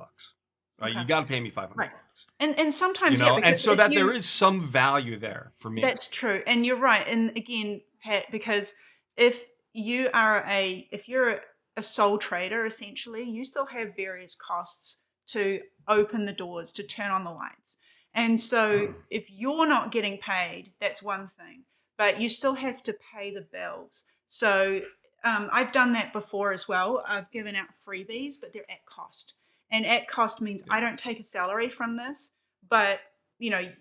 Right? Okay. You got to pay me 500 Right. bucks. And You sometimes, yeah, know, and because so if that there you is some value there for me. that's true. And you're right. And again, Pat, because if if you're a sole trader, essentially, you still have various costs to open the doors, to turn on the lights. And so if you're not getting paid, that's one thing, but you still have to pay the bills. So I've done that before as well. I've given out freebies, but they're at cost. And at cost means Yeah. I don't take a salary from this, but you know,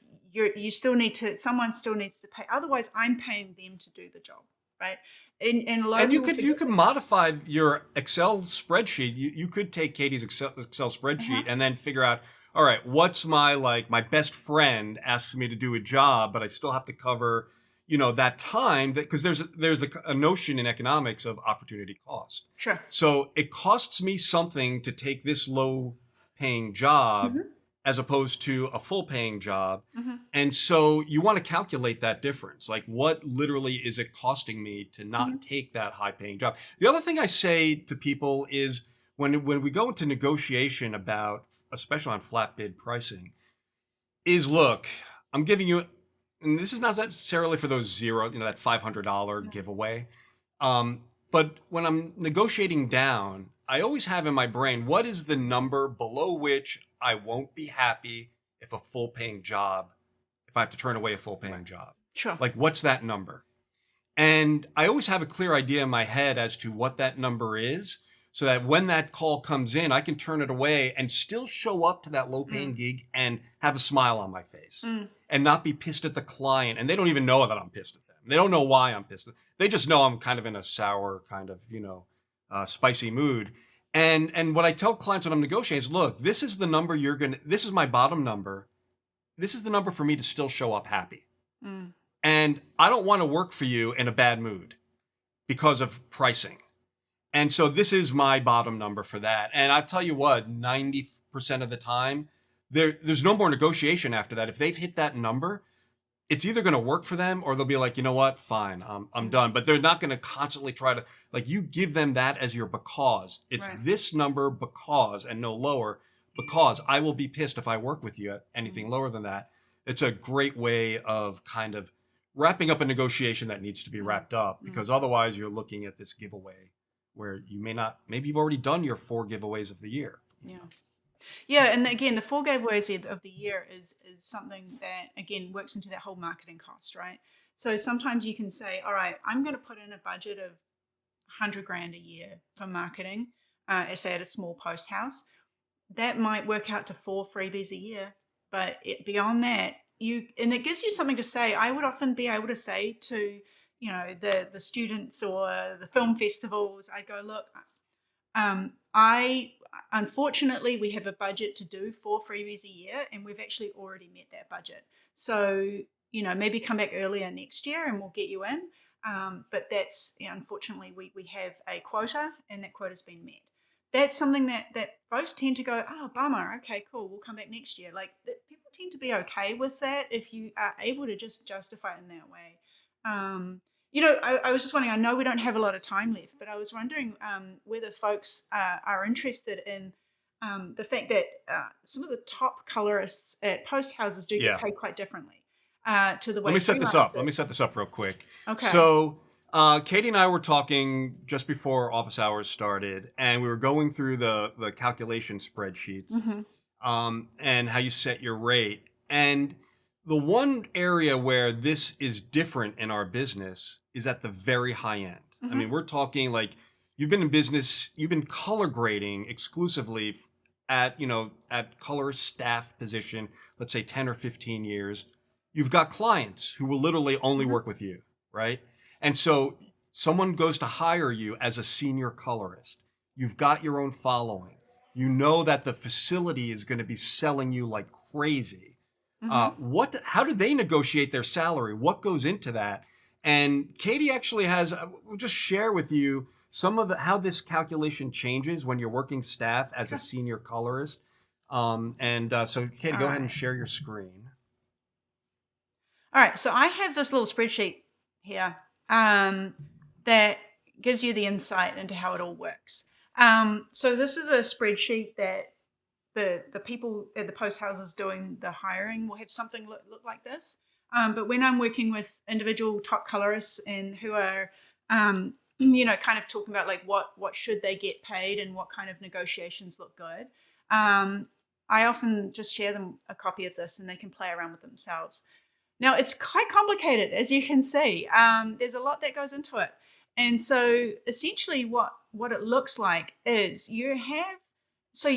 someone still needs to pay. Otherwise, I'm paying them to do the job, right? And a lot of And you people could you forget could that. modify your Excel spreadsheet. You could take Katie's Excel Uh-huh. spreadsheet and then figure out, all right, what's my best friend asks me to do a job, but I still have to cover, that time that because there's a notion in economics of opportunity cost. Sure. So it costs me something to take this low paying job Hmm. as opposed to a full paying job. Hmm. And so you want to calculate that difference. Like, what literally is it costing me to not Hmm. take that high paying job? The other thing I say to people is when we go into negotiation about, especially on flat bid pricing, is look, I'm giving you, and this is not necessarily for those zero, that $500 giveaway. But when I'm negotiating down, I always have in my brain, what is the number below which I won't be happy if if I have to turn away a full paying job? Sure. Like, what's that number? And I always have a clear idea in my head as to what that number is, so that when that call comes in, I can turn it away and still show up to that low paying Mm. gig and have a smile on my face Mm. and not be pissed at the client. And they don't even know that I'm pissed at them. They don't know why I'm pissed. They just know I'm kind of in a sour kind of, spicy mood. And what I tell clients when I'm negotiating is, look, this is the number this is my bottom number. This is the number for me to still show up happy. Mm. And I don't want to work for you in a bad mood because of pricing. And so this is my bottom number for that. And I tell you what, 90% of the time, there's no more negotiation after that. If they've hit that number, it's either going to work for them or they'll be like, you know what, fine, I'm Mm. done. But they're not going to constantly try to, like, you give them that as your because. It's Right. this number because and no lower, because I will be pissed if I work with you at anything Mm. lower than that. It's a great way of kind of wrapping up a negotiation that needs to be Mm. wrapped up, Mm. because otherwise you're looking at this giveaway where you may not, maybe you've already done your 4 giveaways of the year. Yeah. Yeah, and again, the four giveaways of the year is something that again works into that whole marketing cost, right? So sometimes you can say, all right, I'm going to put in a budget of 100 grand a year for marketing, say at a small post house. That might work out to 4 freebies a year, but beyond that, and it gives you something to say. I would often be able to say to the students or the film festivals, I go, look, I unfortunately we have a budget to do 4 freebies a year, and we've actually already met that budget. So maybe come back earlier next year, and we'll get you in. But that's unfortunately we have a quota, and that quota's been met. That's something that folks tend to go, oh, bummer. Okay, cool. We'll come back next year. Like people tend to be okay with that if you are able to just justify it in that way. I was just wondering, I know we don't have a lot of time left, but I was wondering whether folks are interested in the fact that some of the top colorists at post houses do get Yeah. paid quite differently to the Let way me set this up. Let me freelancers. set this up real quick. Okay. So, Katie and I were talking just before office hours started, and we were going through the calculation spreadsheets, Hmm. and how you set your rate. And the one area where this is different in our business is at the very high end. I Hmm. mean, we're talking like you've been in business, you've been color grading exclusively at color staff position, let's say 10 or 15 years. You've got clients who will literally only Hmm. work with you, right? And so someone goes to hire you as a senior colorist. You've got your own following. You know that the facility is going to be selling you like crazy. Hmm. How do they negotiate their salary? What goes into that? And Katie actually has, we'll just share with you some of how this calculation changes when you're working staff as a Sure. senior colorist. So Katie, All go ahead and right. share your screen. All right. So I have this little spreadsheet here um, that gives you the insight into how it all works. So this is a spreadsheet that the people at the post houses doing the hiring will have something look like this. But when I'm working with individual top colorists and who are, kind of talking about like what should they get paid and what kind of negotiations look good, I often just share them a copy of this and they can play around with themselves. Now, it's quite complicated, as you can see. There's a lot that goes into it. And so essentially what it looks like is you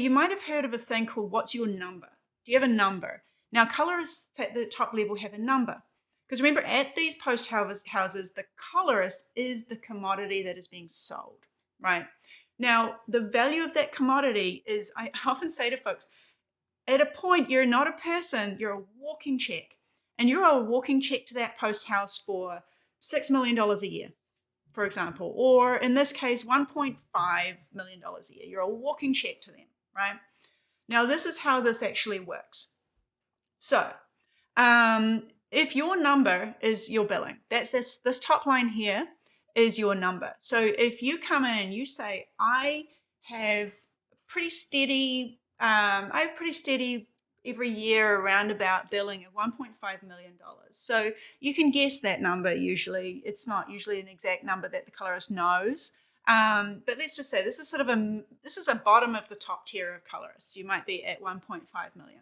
might have heard of a thing called what's your number? Do you have a number? Now, colorists at the top level have a number. Because remember, at these houses, the colorist is the commodity that is being sold, right? Now, the value of that commodity is, I often say to folks, at a point, you're not a person, you're a walking check. And you're a walking check to that post house for $6 million a year, for example, or in this case, $1.5 million a year. You're a walking check to them, right? Now, this is how this actually works. So, if your number is your billing, that's this top line here is your number. So if you come in and you say, have I have pretty steady every year around about billing of $1.5 million. So you can guess that number. Usually, it's not usually an exact number that the colorist knows. But let's just say this is a bottom of the top tier of colorists. You might be at 1.5 million.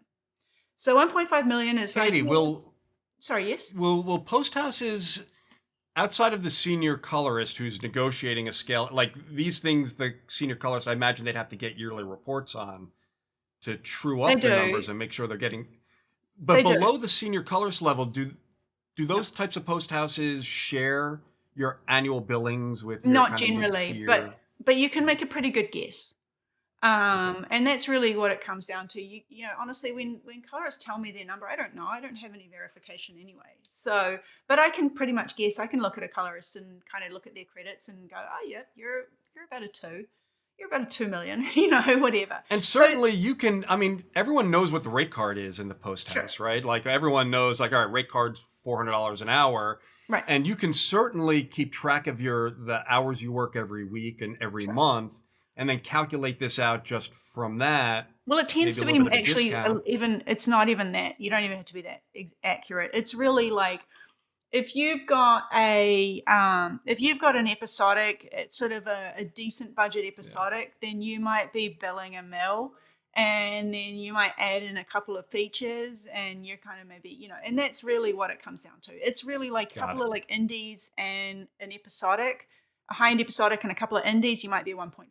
So 1.5 million is like, Katie, sorry, yes? will post houses outside of the senior colorist who's negotiating a scale like these things, the senior colorist, I imagine they'd have to get yearly reports on to true They up the do. numbers and make sure they're getting. But They do. below the senior colorist level, do No, those types of post houses share your annual billings with your not kind of mid generally, but tier? you can make a pretty good guess. Okay. And that's really what it comes down to. Honestly, when colorists tell me their number, I don't know. I don't have any verification anyway. So, but I can pretty much guess. I can look at a colorist and kind of look at their credits and go, oh yeah, you're about a two. You're about a 2 million, whatever. And So certainly you can, I mean, everyone knows what the rate card is in the post sure, house, right? Like everyone knows, like, all right, rate card's $400 an hour. right, And you can certainly keep track of the hours you work every week and every sure. month, and then calculate this out just from that, Well, it tends maybe a to little be bit of a actually discount. even. It's not even that. You don't even have to be that accurate. It's really like if you've got an episodic, it's sort of a decent budget Yeah, episodic, then you might be billing a mil, and then you might add in a couple of features, and you're kind of maybe and that's really what it comes down to. It's really like a got couple it. of like indies and an episodic, a high end episodic, and a couple of indies, you might be 1.5.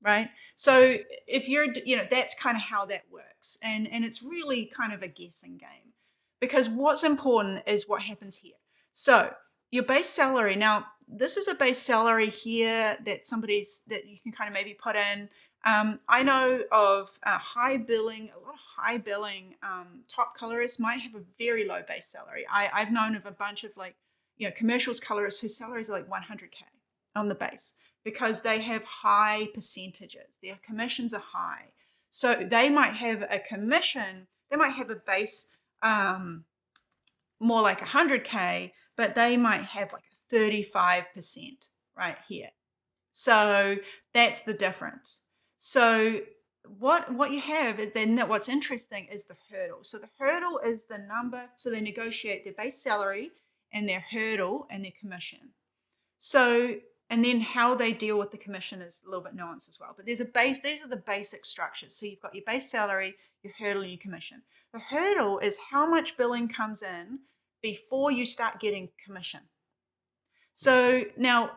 Right. So if that's kind of how that works. And it's really kind of a guessing game because what's important is what happens here. So your base salary now, this is a base salary here that you can kind of maybe put in. I know of a lot of high billing top colorists might have a very low base salary. I've known of a bunch of like, commercials colorists whose salaries are like 100K on the base because they have high percentages. Their commissions are high. So they might have a commission, they might have a base more like 100K, but they might have like a 35% right here. So that's the difference. So what you have is then that what's interesting is the hurdle. So the hurdle is the number. So they negotiate their base salary and their hurdle and their commission. So and then how they deal with the commission is a little bit nuanced as well. But these are the basic structures. So you've got your base salary, your hurdle, and your commission. The hurdle is how much billing comes in before you start getting commission. So now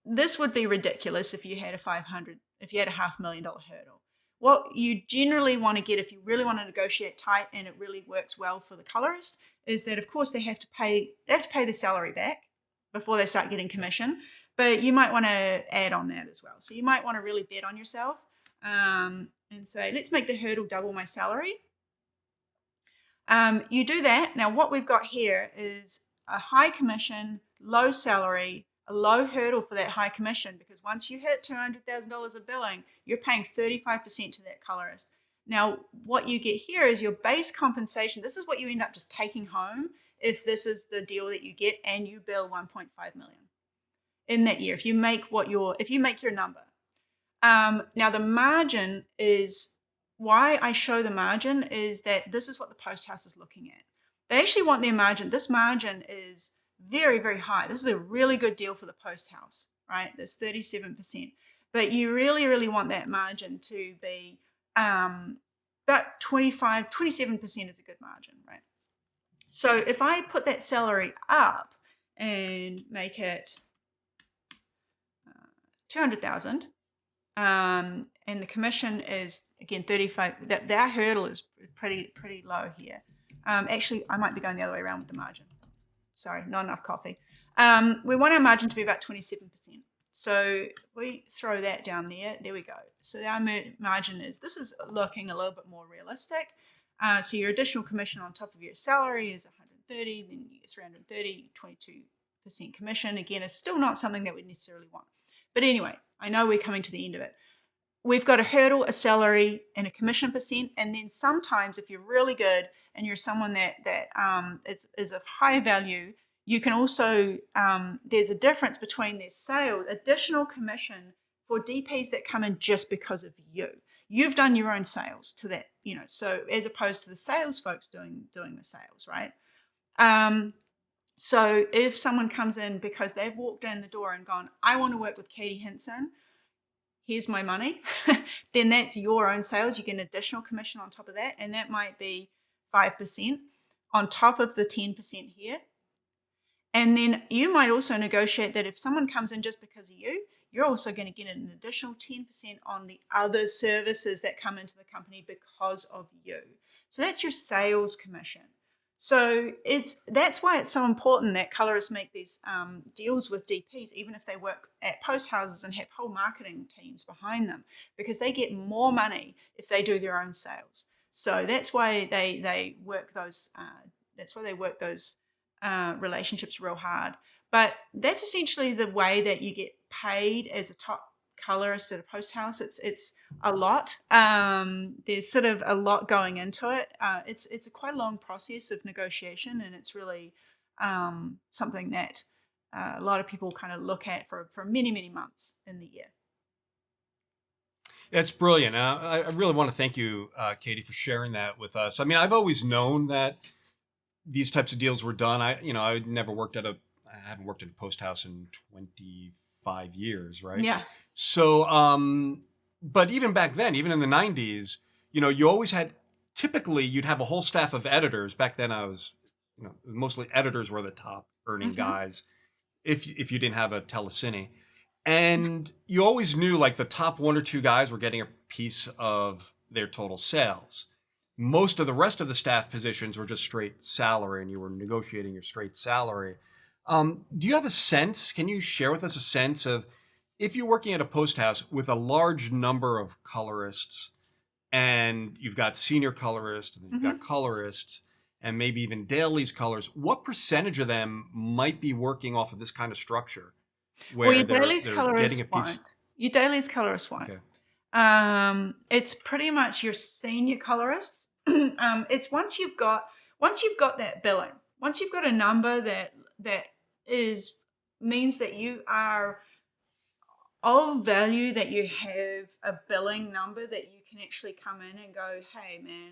this would be ridiculous if you had a $500,000 hurdle. What you generally want to get if you really want to negotiate tight and it really works well for the colorist is that of course they have to pay the salary back before they start getting commission, but you might want to add on that as well. So you might want to really bet on yourself and say, let's make the hurdle double my salary. You do that. Now what we've got here is a high commission, low salary, a low hurdle for that high commission, because once you hit $200,000 of billing, you're paying 35% to that colorist. Now, what you get here is your base compensation. This is what you end up just taking home if this is the deal that you get and you bill 1.5 million in that year. If you make your number. Now the margin is why I show the margin is that this is what the post house is looking at. They actually want their margin. This margin is very, very high. This is a really good deal for the post house, right? There's 37%. But you really, really want that margin to be about 27% is a good margin, right? So if I put that salary up and make it 200,000, and the commission is again 35. That hurdle is pretty low here. Actually, I might be going the other way around with the margin. Sorry, not enough coffee. We want our margin to be about 27%. So we throw that down there. There we go. So our margin this is looking a little bit more realistic. So your additional commission on top of your salary is 130, then you get 330, 22% commission. Again, it's still not something that we necessarily want. But anyway, I know we're coming to the end of it. We've got a hurdle, a salary, and a commission percent. And then sometimes if you're really good and you're someone that is of high value, you can also, there's a difference between their sales, additional commission for DPs that come in just because of you. You've done your own sales to that, so as opposed to the sales folks doing the sales, right? So if someone comes in because they've walked in the door and gone, I want to work with Katie Hinsen, here's my money, then that's your own sales. You get an additional commission on top of that, and that might be 5% on top of the 10% here. And then you might also negotiate that if someone comes in just because of you, you're also going to get an additional 10% on the other services that come into the company because of you. So that's your sales commission. So that's why it's so important that colorists make these deals with DPs, even if they work at post houses and have whole marketing teams behind them, because they get more money if they do their own sales. So that's why they work those. Relationships real hard. But that's essentially the way that you get paid as a top colorist at a post house. It's a lot. There's sort of a lot going into it. It's a quite a long process of negotiation, and it's really something that a lot of people kind of look at for many, many months in the year. It's brilliant. I really want to thank you, Katie, for sharing that with us. I mean, I've always known that these types of deals were done. I haven't worked at a post house in 25 years, right? Yeah. So, but even back then, even in the 90s, you always typically you'd have a whole staff of editors. Back then mostly editors were the top earning guys if you didn't have a telecine. And you always knew like the top one or two guys were getting a piece of their total sales. Most of the rest of the staff positions were just straight salary, and you were negotiating your straight salary. Do you have a sense? Can you share with us a sense of if you're working at a post house with a large number of colorists, and you've got senior colorists, and then you've got Hmm. colorists, and maybe even dailies colors, what percentage of them might be working off of this kind of structure Well, where they're getting a piece? Your dailies colorists won't. Okay. It's pretty much your senior colorists. It's once you've got that billing, once you've got a number that is means that you are of value, that you have a billing number that you can actually come in and go, hey man,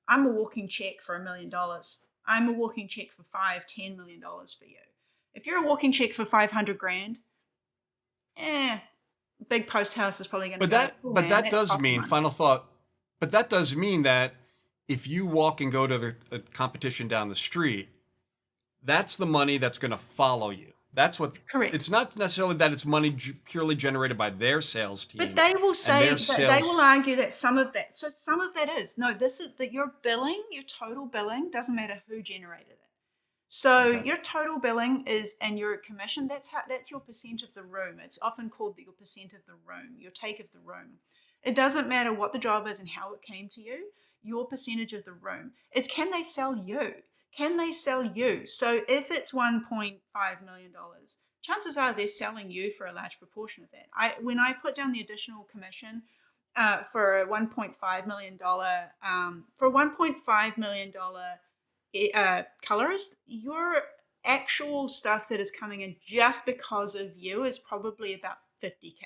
I'm a walking check for $1 million. I'm a walking check for $5, $10 million for you. If you're a walking check for 500 grand, eh, big post house is probably going to go, oh But man, that that's does coffee mean, money. final thought, but that does mean that if you walk and go to the competition down the street, that's the money that's going to follow you. That's what Correct. it's not necessarily that it's money purely generated by their sales But team they will and their say that they sales. will argue that some of that, so some of that is no, this is that your billing, your total billing doesn't matter who generated it. So Okay. your total billing is, and your commission, that's your percent of the room. It's often called your percent of the room, your take of the room. It doesn't matter what the job is and how it came to you. Your percentage of the room is, can they sell you? Can they sell you? So if it's $1.5 million, chances are they're selling you for a large proportion of that. When I put down the additional commission for a $1.5 million for $1.5 million colorist, your actual stuff that is coming in just because of you is probably about 50K.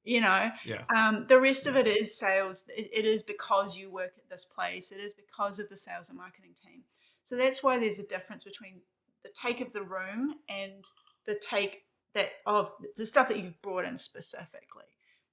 You know, Yeah. the rest of Yeah. it is sales. It is because you work at this place. It is because of the sales and marketing team. So that's why there's a difference between the take of the room and the take that of the stuff that you've brought in specifically.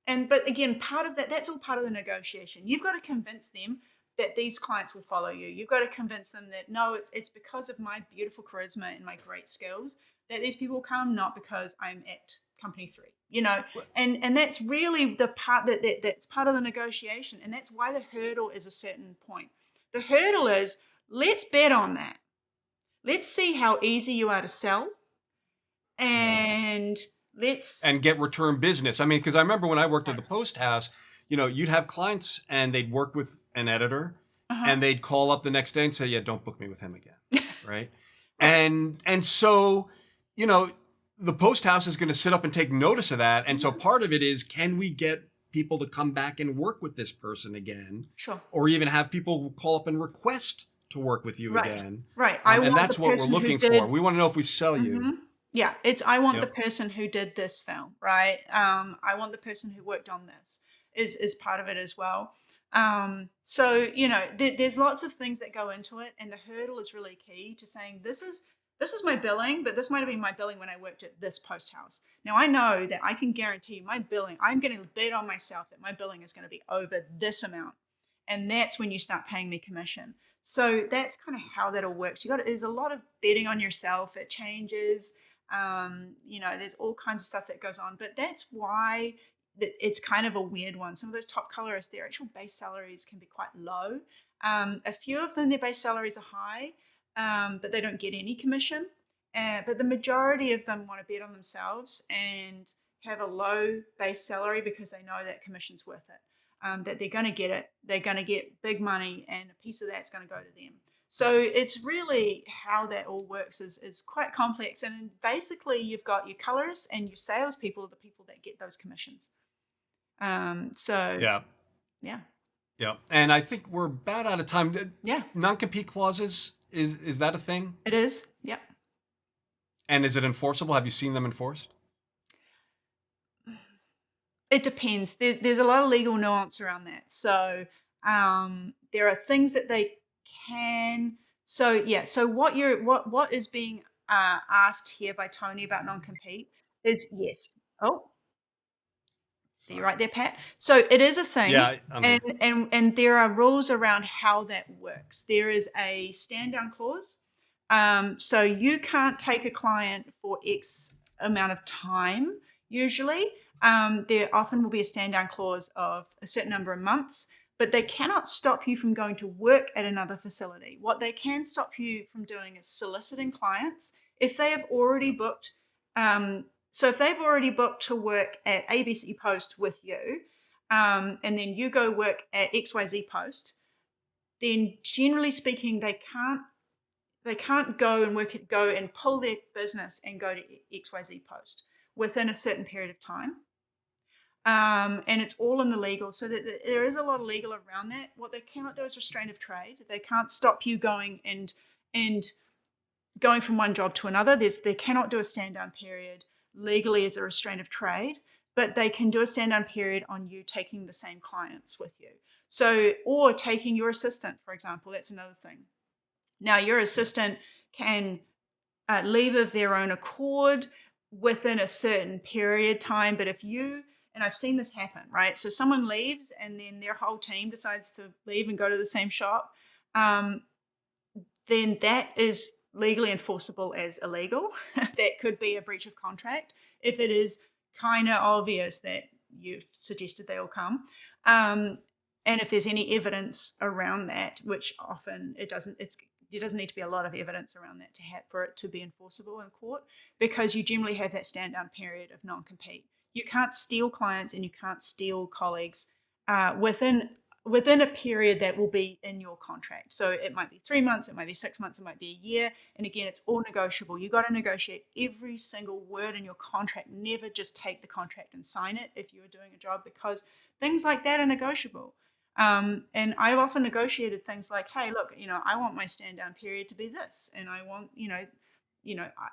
And but again, part of that, that's all part of the negotiation. You've got to convince them that these clients will follow you. You've got to convince them that no, it's because of my beautiful charisma and my great skills that these people come, not because I'm at company three. You know, What- and that's really the part that's part of the negotiation, and that's why the hurdle is a certain point. The hurdle is, let's bet on that. Let's see how easy you are to sell, Yeah. and let's And get return business. I mean, because I remember when I worked at right. the post house, you'd have clients and they'd work with an editor Uh-huh. and they'd call up the next day and say, "Yeah, don't book me with him again." Right? Right. And so, you know, the post house is going to sit up and take notice of that. And so Mhm. part of it is, can we get people to come back and work with this person again, Sure. or even have people call up and request to work with you Right. again? Right. I And want the that's what we're person who looking for. did. We want to know if we sell you. Mhm. Yeah, it's I want the Yep. person who did this film, right? I want the person who worked on this is part of it as well. So there's lots of things that go into it, and the hurdle is really key to saying this is my billing, but this might have been my billing when I worked at this post house. Now I know that I can guarantee my billing. I'm going to bet on myself that my billing is going to be over this amount, and that's when you start paying me commission. So that's kind of how that all works. There's a lot of betting on yourself. It changes. There's all kinds of stuff that goes on, but that's why it's kind of a weird one. Some of those top colorists, their actual base salaries can be quite low. A few of them, their base salaries are high, but they don't get any commission. But the majority of them want to bet on themselves and have a low base salary because they know that commission's worth it, that they're going to get it. They're going to get big money, and a piece of that's going to go to them. So it's really how that all works is quite complex. And basically, you've got your colorists and your salespeople are the people that get those commissions. So Yeah. yeah, Yeah, and I think we're about out of time. yeah, Non-compete clauses, is that a thing? it is. Yep. And is it enforceable? Have you seen them enforced? It depends. There's a lot of legal nuance around that. So there are things that they can. So yeah. So what is being asked here by Tony about non-compete is yes. Oh, you're Sorry. right there, Pat. So it is a thing, Yeah, I'm and here. there are rules around how that works. There is a stand down clause. So you can't take a client for X amount of time. Usually, there often will be a stand down clause of a certain number of months, but they cannot stop you from going to work at another facility. What they can stop you from doing is soliciting clients If they have already booked, so if they've already booked to work at ABC Post with you, and then you go work at XYZ Post, then generally speaking, they can't go and pull their business and go to XYZ Post within a certain period of time. And it's all in the legal, so that there is a lot of legal around that. What they cannot do is restraint of trade. They can't stop you going and going from one job to another. They cannot do a stand down period legally as a restraint of trade, but they can do a stand down period on you taking the same clients with you. So, or taking your assistant, for example, that's another thing. Now, your assistant can leave of their own accord within a certain period time, but if you, and I've seen this happen, right? So someone leaves and then their whole team decides to leave and go to the same shop, then that is legally enforceable as illegal. That could be a breach of contract if it is kind of obvious that you've suggested they all come. And if there's any evidence around that, which often there doesn't need to be a lot of evidence around that for it to be enforceable in court, because you generally have that stand down period of non-compete. You can't steal clients and you can't steal colleagues within a period that will be in your contract. So it might be 3 months, it might be 6 months, it might be a year. And again, it's all negotiable. You got to negotiate every single word in your contract. Never just take the contract and sign it if you're doing a job, because things like that are negotiable. And I've often negotiated things like, hey, look, I want my stand down period to be this, and I want,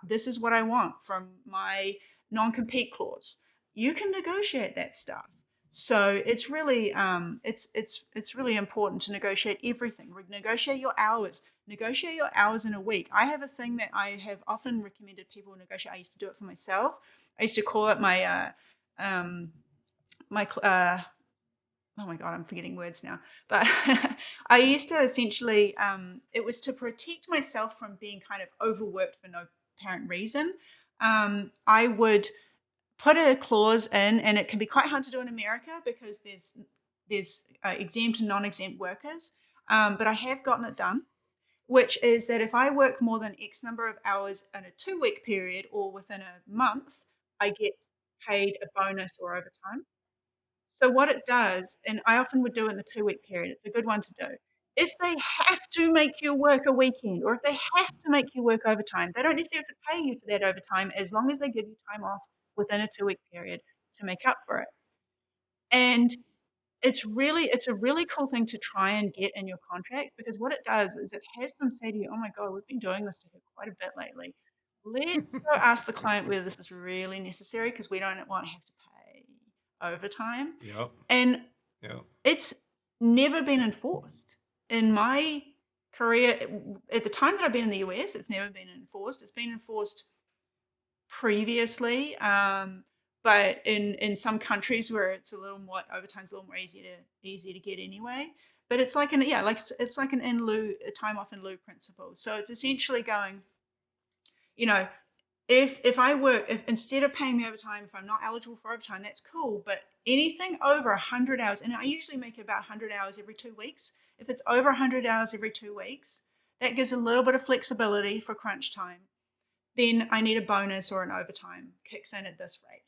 this is what I want from my non-compete clause. You can negotiate that stuff. So it's really it's really important to negotiate everything. Negotiate your hours. Negotiate your hours in a week. I have a thing that I have often recommended people negotiate. I used to do it for myself. I used to call it my oh my God, I'm forgetting words now. But I used to essentially, it was to protect myself from being kind of overworked for no apparent reason. I would put a clause in, and it can be quite hard to do in America because there's exempt and non-exempt workers. But I have gotten it done, which is that if I work more than X number of hours in a 2-week period or within a month, I get paid a bonus or overtime. So what it does, and I often would do it in the 2-week period, it's a good one to do. If they have to make you work a weekend, or if they have to make you work overtime, they don't necessarily have to pay you for that overtime as long as they give you time off within a 2-week period to make up for it. And it's a really cool thing to try and get in your contract, because what it does is it has them say to you, oh my God, we've been doing this to her quite a bit lately. Let's go ask the client whether this is really necessary, because we don't want to have to pay overtime. Yep. And Yep. it's never been enforced. In my career, at the time that I've been in the US, it's never been enforced. It's been enforced previously, but in some countries where it's a little more, overtime's a little more easy to get anyway. But it's like it's like an in lieu, a time off in lieu principle. So it's essentially going, if I work, if instead of paying me overtime, if I'm not eligible for overtime, that's cool. But anything over 100 hours, and I usually make about 100 hours every 2 weeks. If it's over 100 hours every 2 weeks, that gives a little bit of flexibility for crunch time. Then I need a bonus or an overtime kicks in at this rate.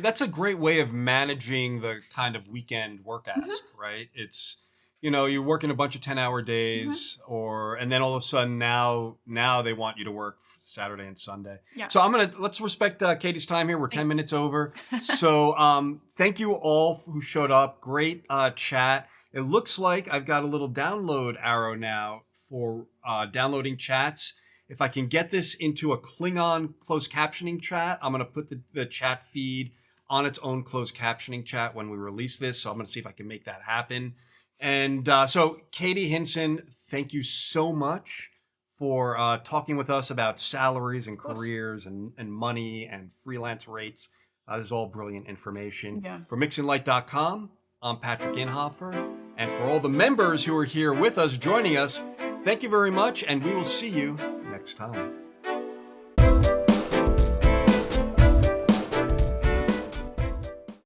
That's a great way of managing the kind of weekend work ask, right? It's you're working a bunch of 10-hour days, and then all of a sudden now they want you to work Saturday and Sunday. Yeah. So let's respect Katie's time here. We're 10 minutes over. So thank you all who showed up. Great chat. It looks like I've got a little download arrow now for downloading chats. If I can get this into a Klingon closed captioning chat, I'm going to put the chat feed on its own closed captioning chat when we release this. So I'm going to see if I can make that happen. And so Katie Hinsen, thank you so much for talking with us about salaries and careers and money and freelance rates. This is all brilliant information. Yeah. For MixingLight.com, I'm Patrick Inhofer. And for all the members who are here with us, joining us, thank you very much, and we will see you next time.